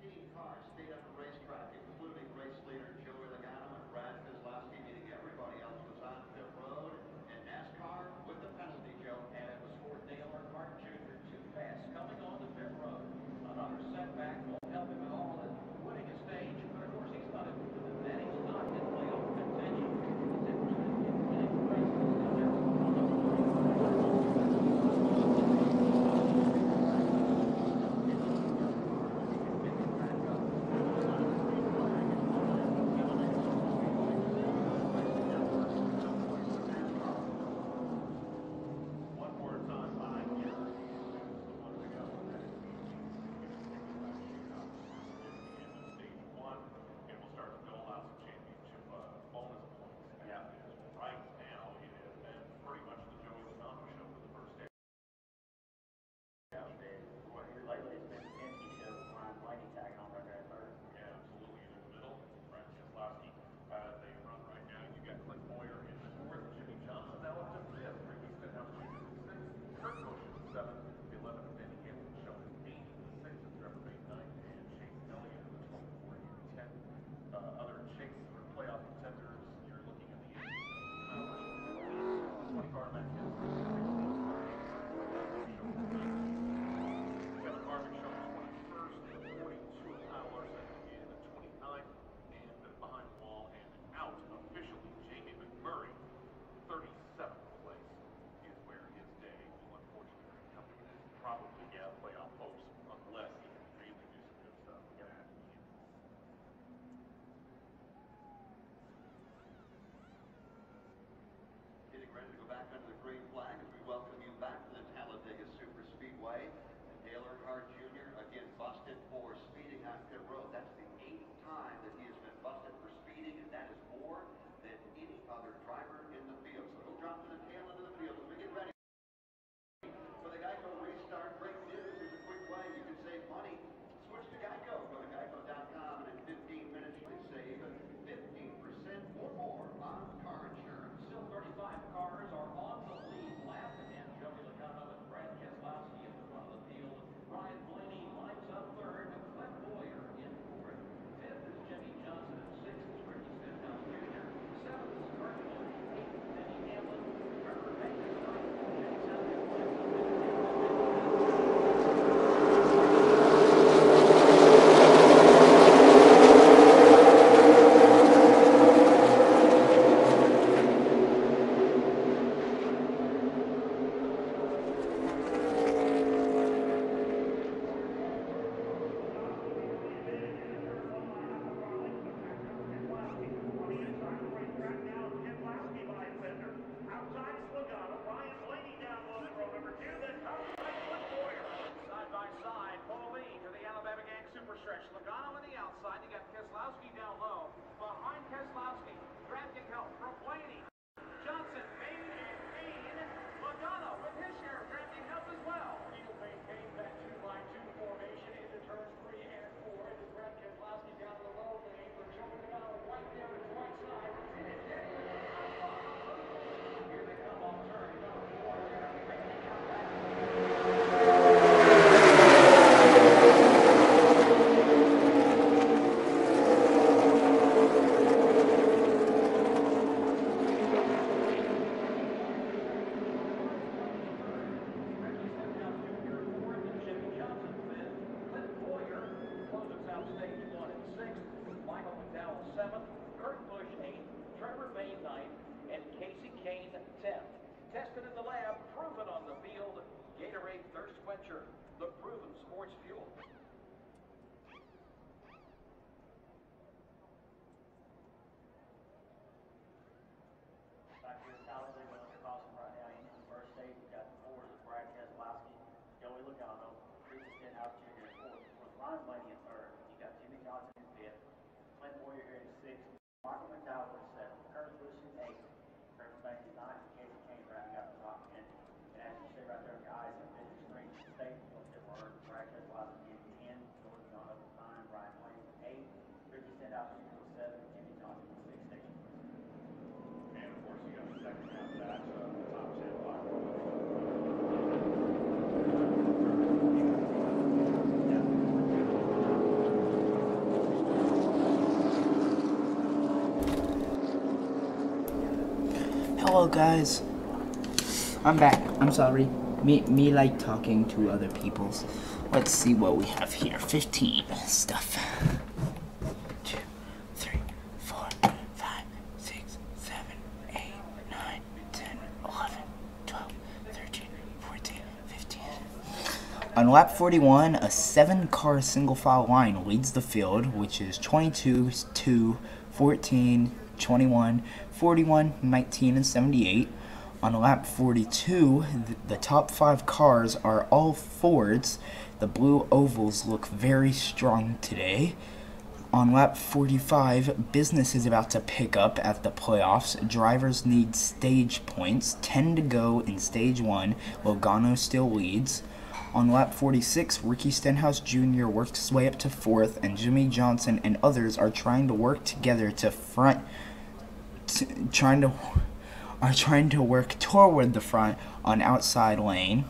15 cars stayed on the racetrack, including race leader Joey Logano and Brad Keselowski, meaning everybody else was on pit road, and NASCAR with the penalty, Joe. And it was for Dale Earnhardt Jr. Too fast coming on the pit road. Another setback won't help him at all in winning a stage, but of course he's not included in that. He's not in playoff contention. He's interested in winning the race. Lately, it's been the Penske show with Ryan Blaney tagging on right there at third. Yeah, absolutely. In the middle, Brad Keselowski, they run right now. You got Clint Boyer in the fourth, Jimmy Johnson now up to fifth, Ricky Stenhouse Jr. in sixth, Kurt Busch in seventh, the 11th, Benny Hamlin showing eighth, the sixth, Trevor May ninth, and Chase Elliott in the 24 and 10th. Other chase or playoff contenders, you're looking at the 8 hours, 20 car Matt Kenseth, 16th, Kevin Harvick showing 21st, 42 hours in the 29th, and behind the wall and out officially, Jamie McMurray, 37th place is where his day will unfortunately come to an end. Probably, yeah, playoff hopes, unless he can really do some good stuff. We're gonna have to be in. Getting ready to go back under the green flag as we welcome you back to the Talladega Superspeedway. And Dale Earnhardt Jr. again busted for speeding on pit road. That's the 8th time that he has been busted for speeding, and that is more than any other driver in the field. So he'll drop to the tail end of the field as we get ready for the Geico restart. Great news. Here's a quick way you can save money. Switch to Geico. Go to geico.com, and in 15 minutes you can save 15% or more on car insurance. Still 35 cars are on the lead lap, and Joey Logano and Brad Keselowski in the front of the field. Ryan Blaney lines up third, Clint Boyer in fourth. Fifth is Jimmy Johnson, and sixth is Ricky Stenhouse Jr. Seventh is Kurt Busch, eighth Benny Hamlin, Trevor May is ninth, Chase Elliott lines up in outside is Logano. Ryan Blaney down low in row number 2. Then comes Clint Boyer. Side by side, Pauline to the Alabama Gang super stretch. Logano on the outside. You got Keselowski down low. Behind Keselowski, drafting help from Blaney. Johnson, Payne, and Payne. Logano with his share of drafting help as well. He'll maintain that 2-by-2 formation into turns 3 and 4. It is Brad Keselowski down the low lane for Joey Logano right there at his right side. And it's here they come off turn number 4. They're making contact. Kurt Busch 8th, Trevor May 9th, and Casey Kane 10th. Tested in the lab, proven on the field. Gatorade Thirst Quencher, the proven sports fuel. Back here at Talladega, looking awesome right now. In the first stage, we've got the fours of Brad Keselowski, Joey Logano, Ricky Stenhouse Jr. in fourth, with Ryan Blaney in third. You got Jimmy Johnson in fifth, Clint Boyer here in sixth, Michael McDowell in seventh, Kurt Busch in eighth, Trevor May in ninth, and Casey Kane rounding out the top 10. And as you see right there, guys, in the screen, state of Brad Keselowski Hello guys. I'm back. I'm sorry. Me like talking to other people's. Let's see what we have here. 15 stuff. 2, 3, 4, 5, 6, 7, 8, 9, 10, 11, 12, 13, 14, 15. On lap 41, a 7-car single file line leads the field, which is 22, 2, 14, 21, 41, 19, and 78. On lap 42, the top 5 cars are all Fords. The blue ovals look very strong today. On lap 45, business is about to pick up at the playoffs. Drivers need stage points. 10 to go in stage 1. Logano still leads. On lap 46, Ricky Stenhouse Jr. worked his way up to 4th, and Jimmy Johnson and others are trying to work together to trying to work toward the front on outside lane.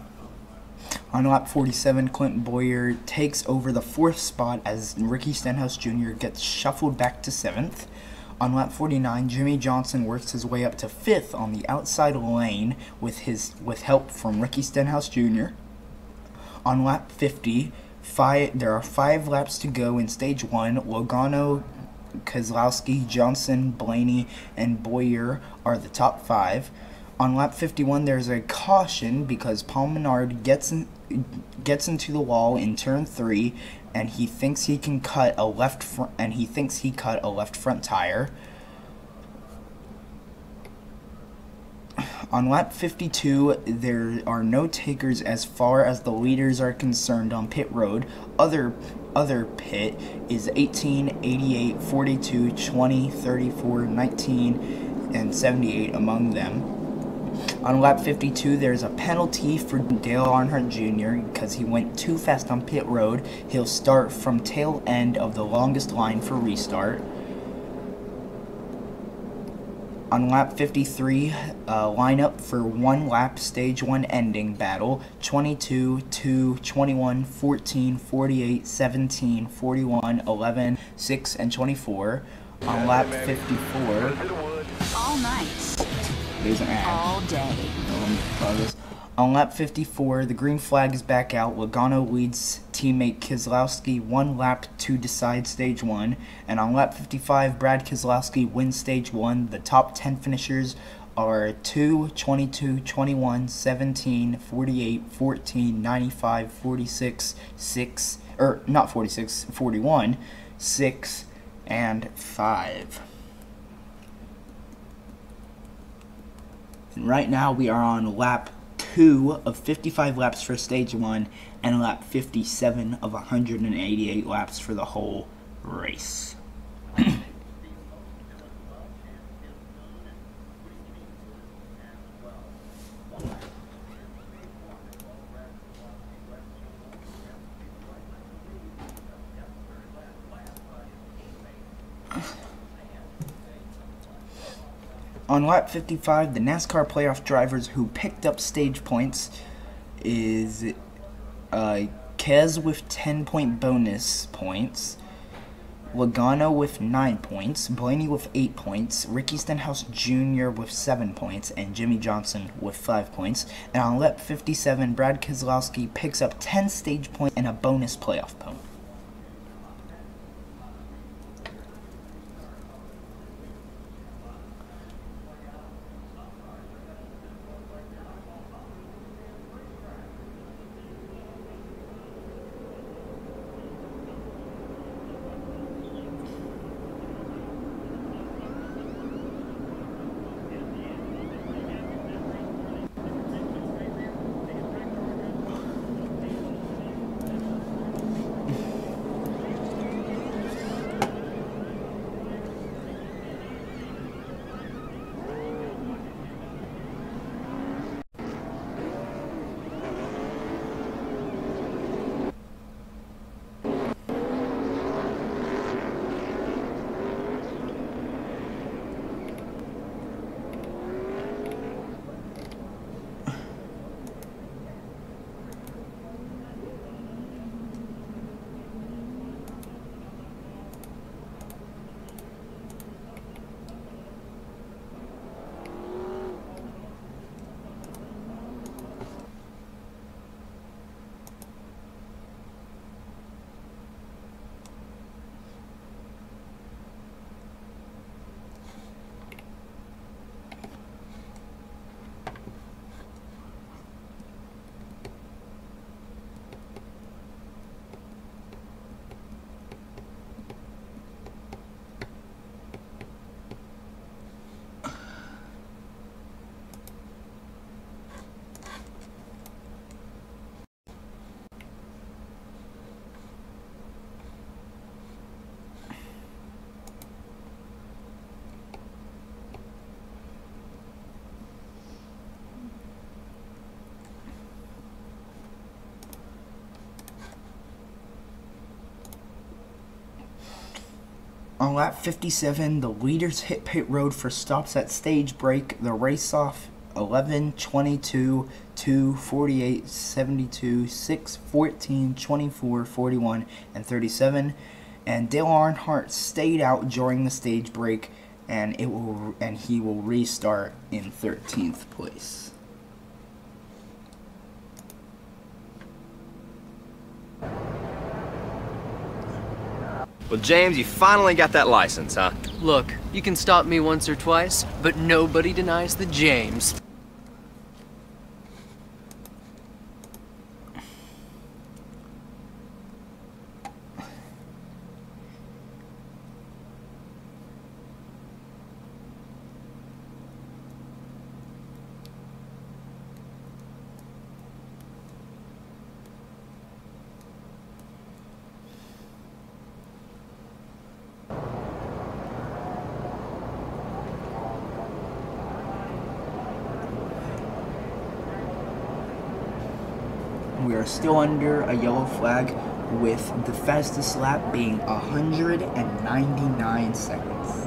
On lap 47, Clinton Boyer takes over the 4th spot as Ricky Stenhouse Jr. gets shuffled back to 7th. On lap 49, Jimmy Johnson works his way up to 5th on the outside lane with help from Ricky Stenhouse Jr. On lap 50, there are 5 laps to go in stage 1. Logano, Keselowski, Johnson, Blaney, and Boyer are the top 5. On lap 51, there's a caution because Paul Menard gets into the wall in turn 3, and he thinks he cut a left front tire. On lap 52, there are no takers as far as the leaders are concerned on pit road. Other pit is 18, 88, 42, 20, 34, 19, and 78 among them. On lap 52, there's a penalty for Dale Earnhardt Jr. because he went too fast on pit road. He'll start from tail end of the longest line for restart. On lap 53, lineup for 1 lap stage 1 ending battle: 22, 2, 21, 14, 48, 17, 41, 11, 6, and 24. On lap 54, all night, there's an ad. All day. On lap 54, the green flag is back out. Logano leads teammate Keselowski 1 lap to decide stage 1. And on lap 55, Brad Keselowski wins stage 1. The top 10 finishers are 2, 22, 21, 17, 48, 14, 95, 46, 6, not 46, 41, 6, and 5. And right now we are on lap 2 of 55 laps for stage 1 and lap 57 of 188 laps for the whole race. On lap 55, the NASCAR playoff drivers who picked up stage points is Kez with 10-point bonus points, Logano with 9 points, Blaney with 8 points, Ricky Stenhouse Jr. with 7 points, and Jimmy Johnson with 5 points. And on lap 57, Brad Keselowski picks up 10 stage points and a bonus playoff point. On lap 57, the leaders hit pit road for stops at stage break. The race off 11, 22, 2, 48, 72, 6, 14, 24, 41, and 37. And Dale Earnhardt stayed out during the stage break, and he will restart in 13th place. Well, James, you finally got that license, huh? Look, you can stop me once or twice, but nobody denies the James. We are still under a yellow flag, with the fastest lap being 199 seconds.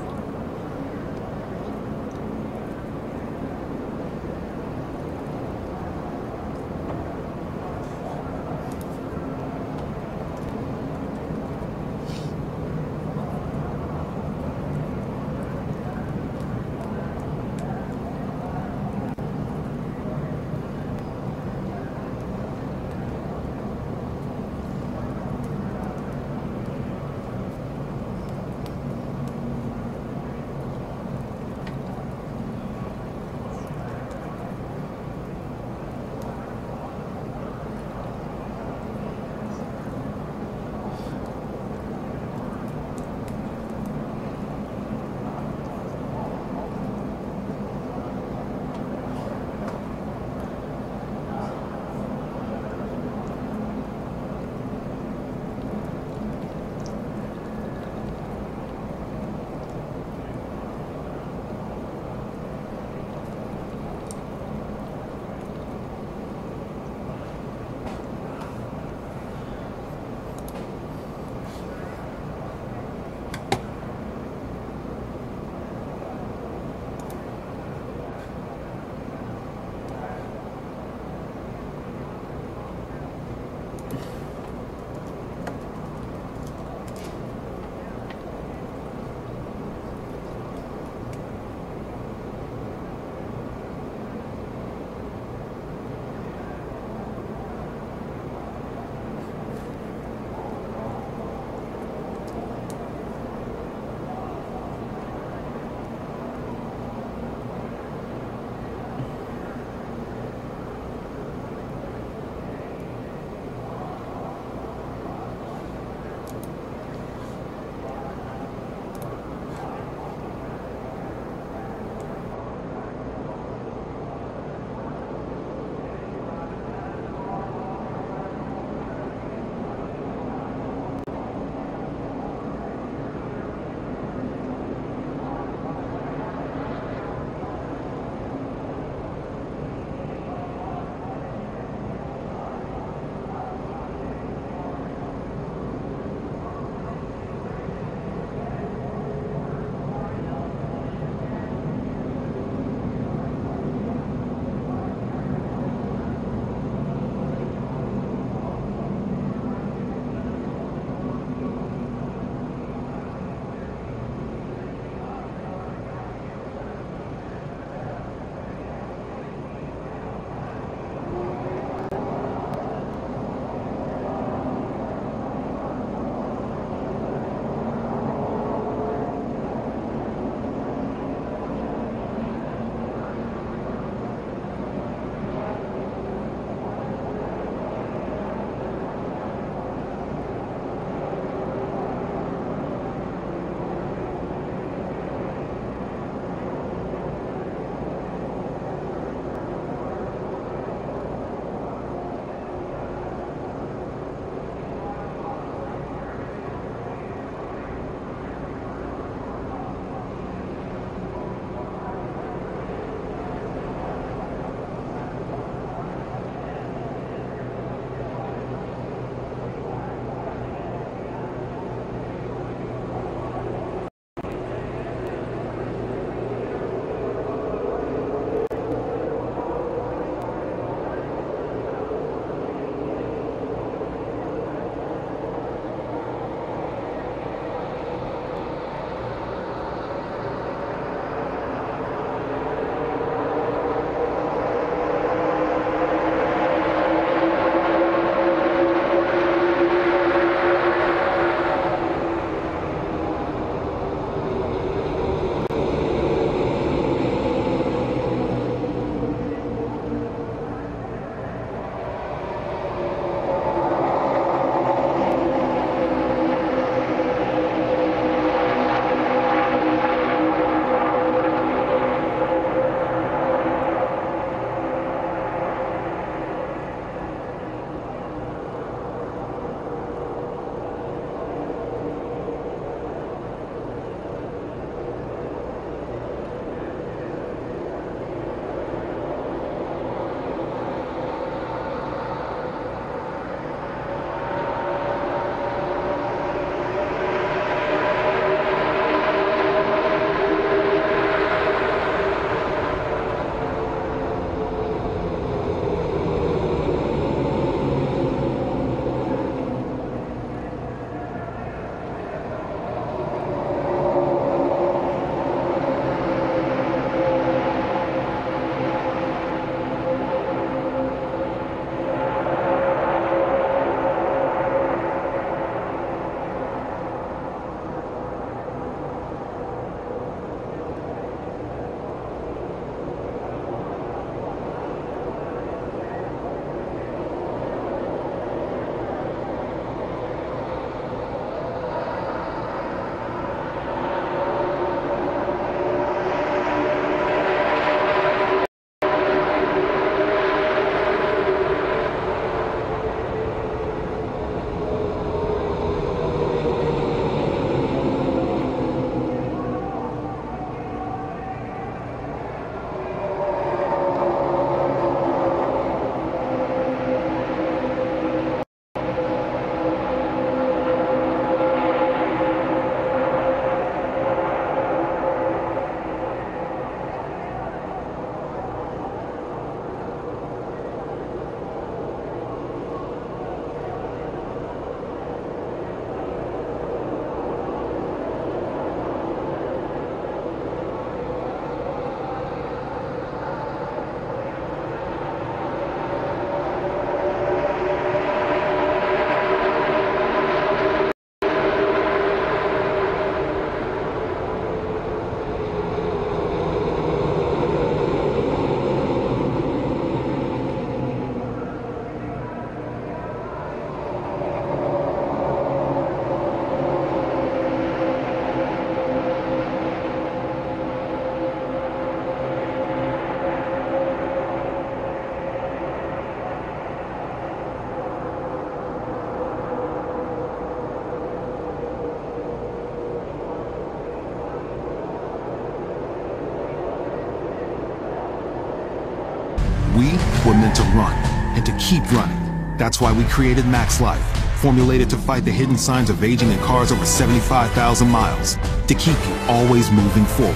We're meant to run, and to keep running. That's why we created Max Life, formulated to fight the hidden signs of aging in cars over 75,000 miles, to keep you always moving forward.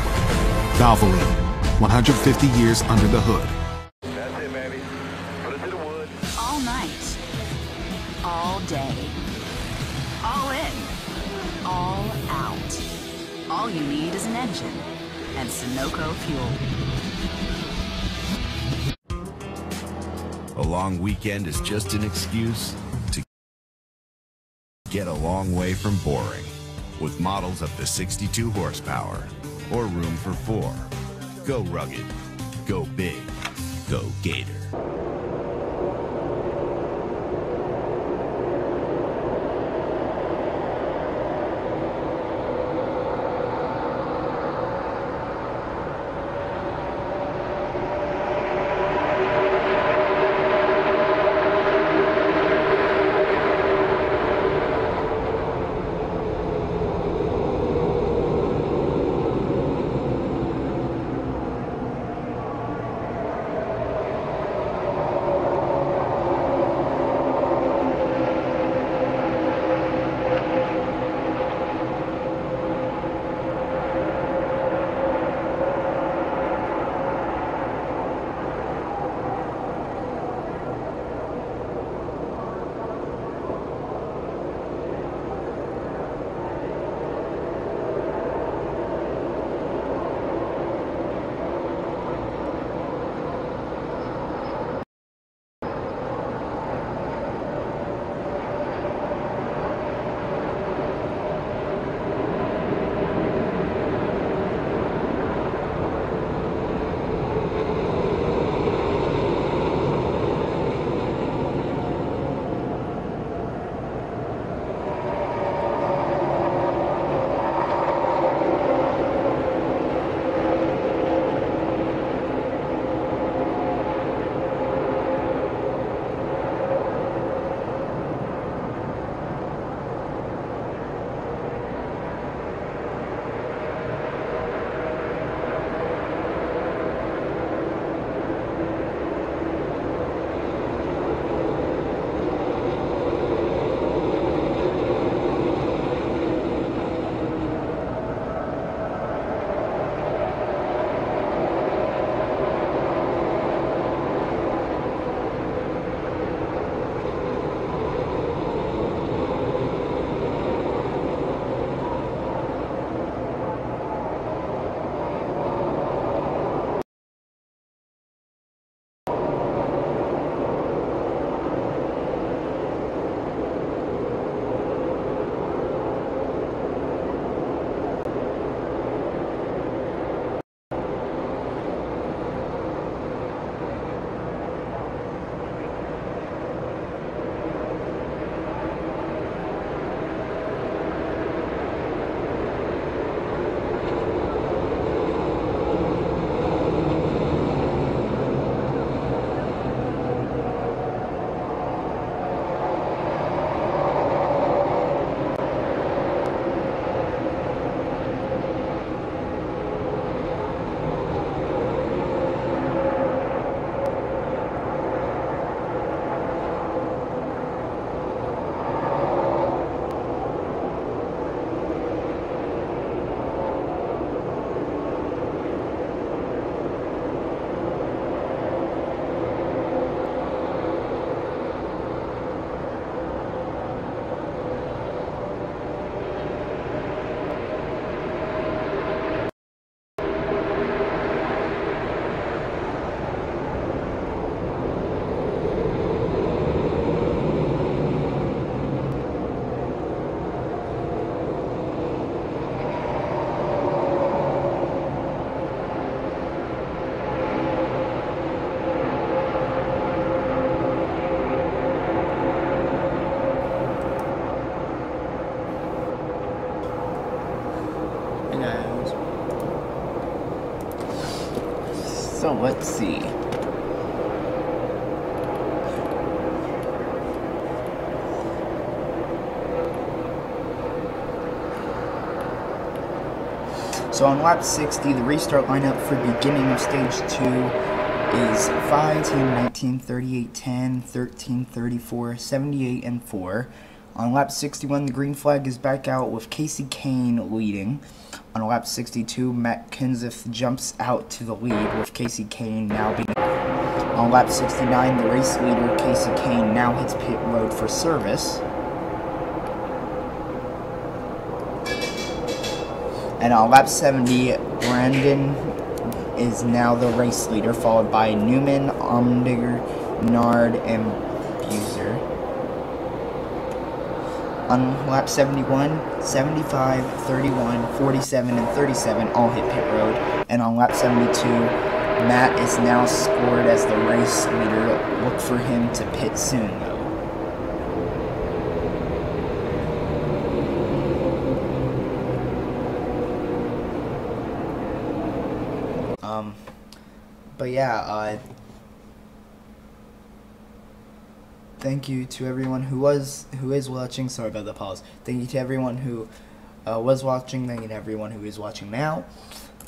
Valvoline, 150 years under the hood. That's it, baby. Put it to the wood. All night. All day. All in. All out. All you need is an engine and Sunoco fuel. A long weekend is just an excuse to get a long way from boring. With models up to 62 horsepower or room for 4. Go rugged. Go big. Go Gator. So let's see. So on lap 60, the restart lineup for beginning of stage 2 is 5, 10, 19, 38, 10, 13, 34, 78, and 4. On lap 61, the green flag is back out with Casey Kane leading. On lap 62, Matt Kenseth jumps out to the lead with Casey Kane now being... On lap 69, the race leader, Casey Kane, now hits pit road for service. And on lap 70, Brandon is now the race leader, followed by Newman, Allmendinger, Nard, and Buser. On lap 71, 75, 31, 47, and 37 all hit pit road. And on lap 72, Matt is now scored as the race leader. Look for him to pit soon, though. But yeah, thank you to everyone who is watching. Sorry about the pause. Thank you to everyone who was watching. Thank you to everyone who is watching now.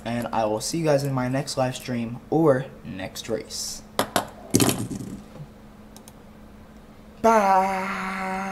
And I will see you guys in my next live stream or next race. Bye.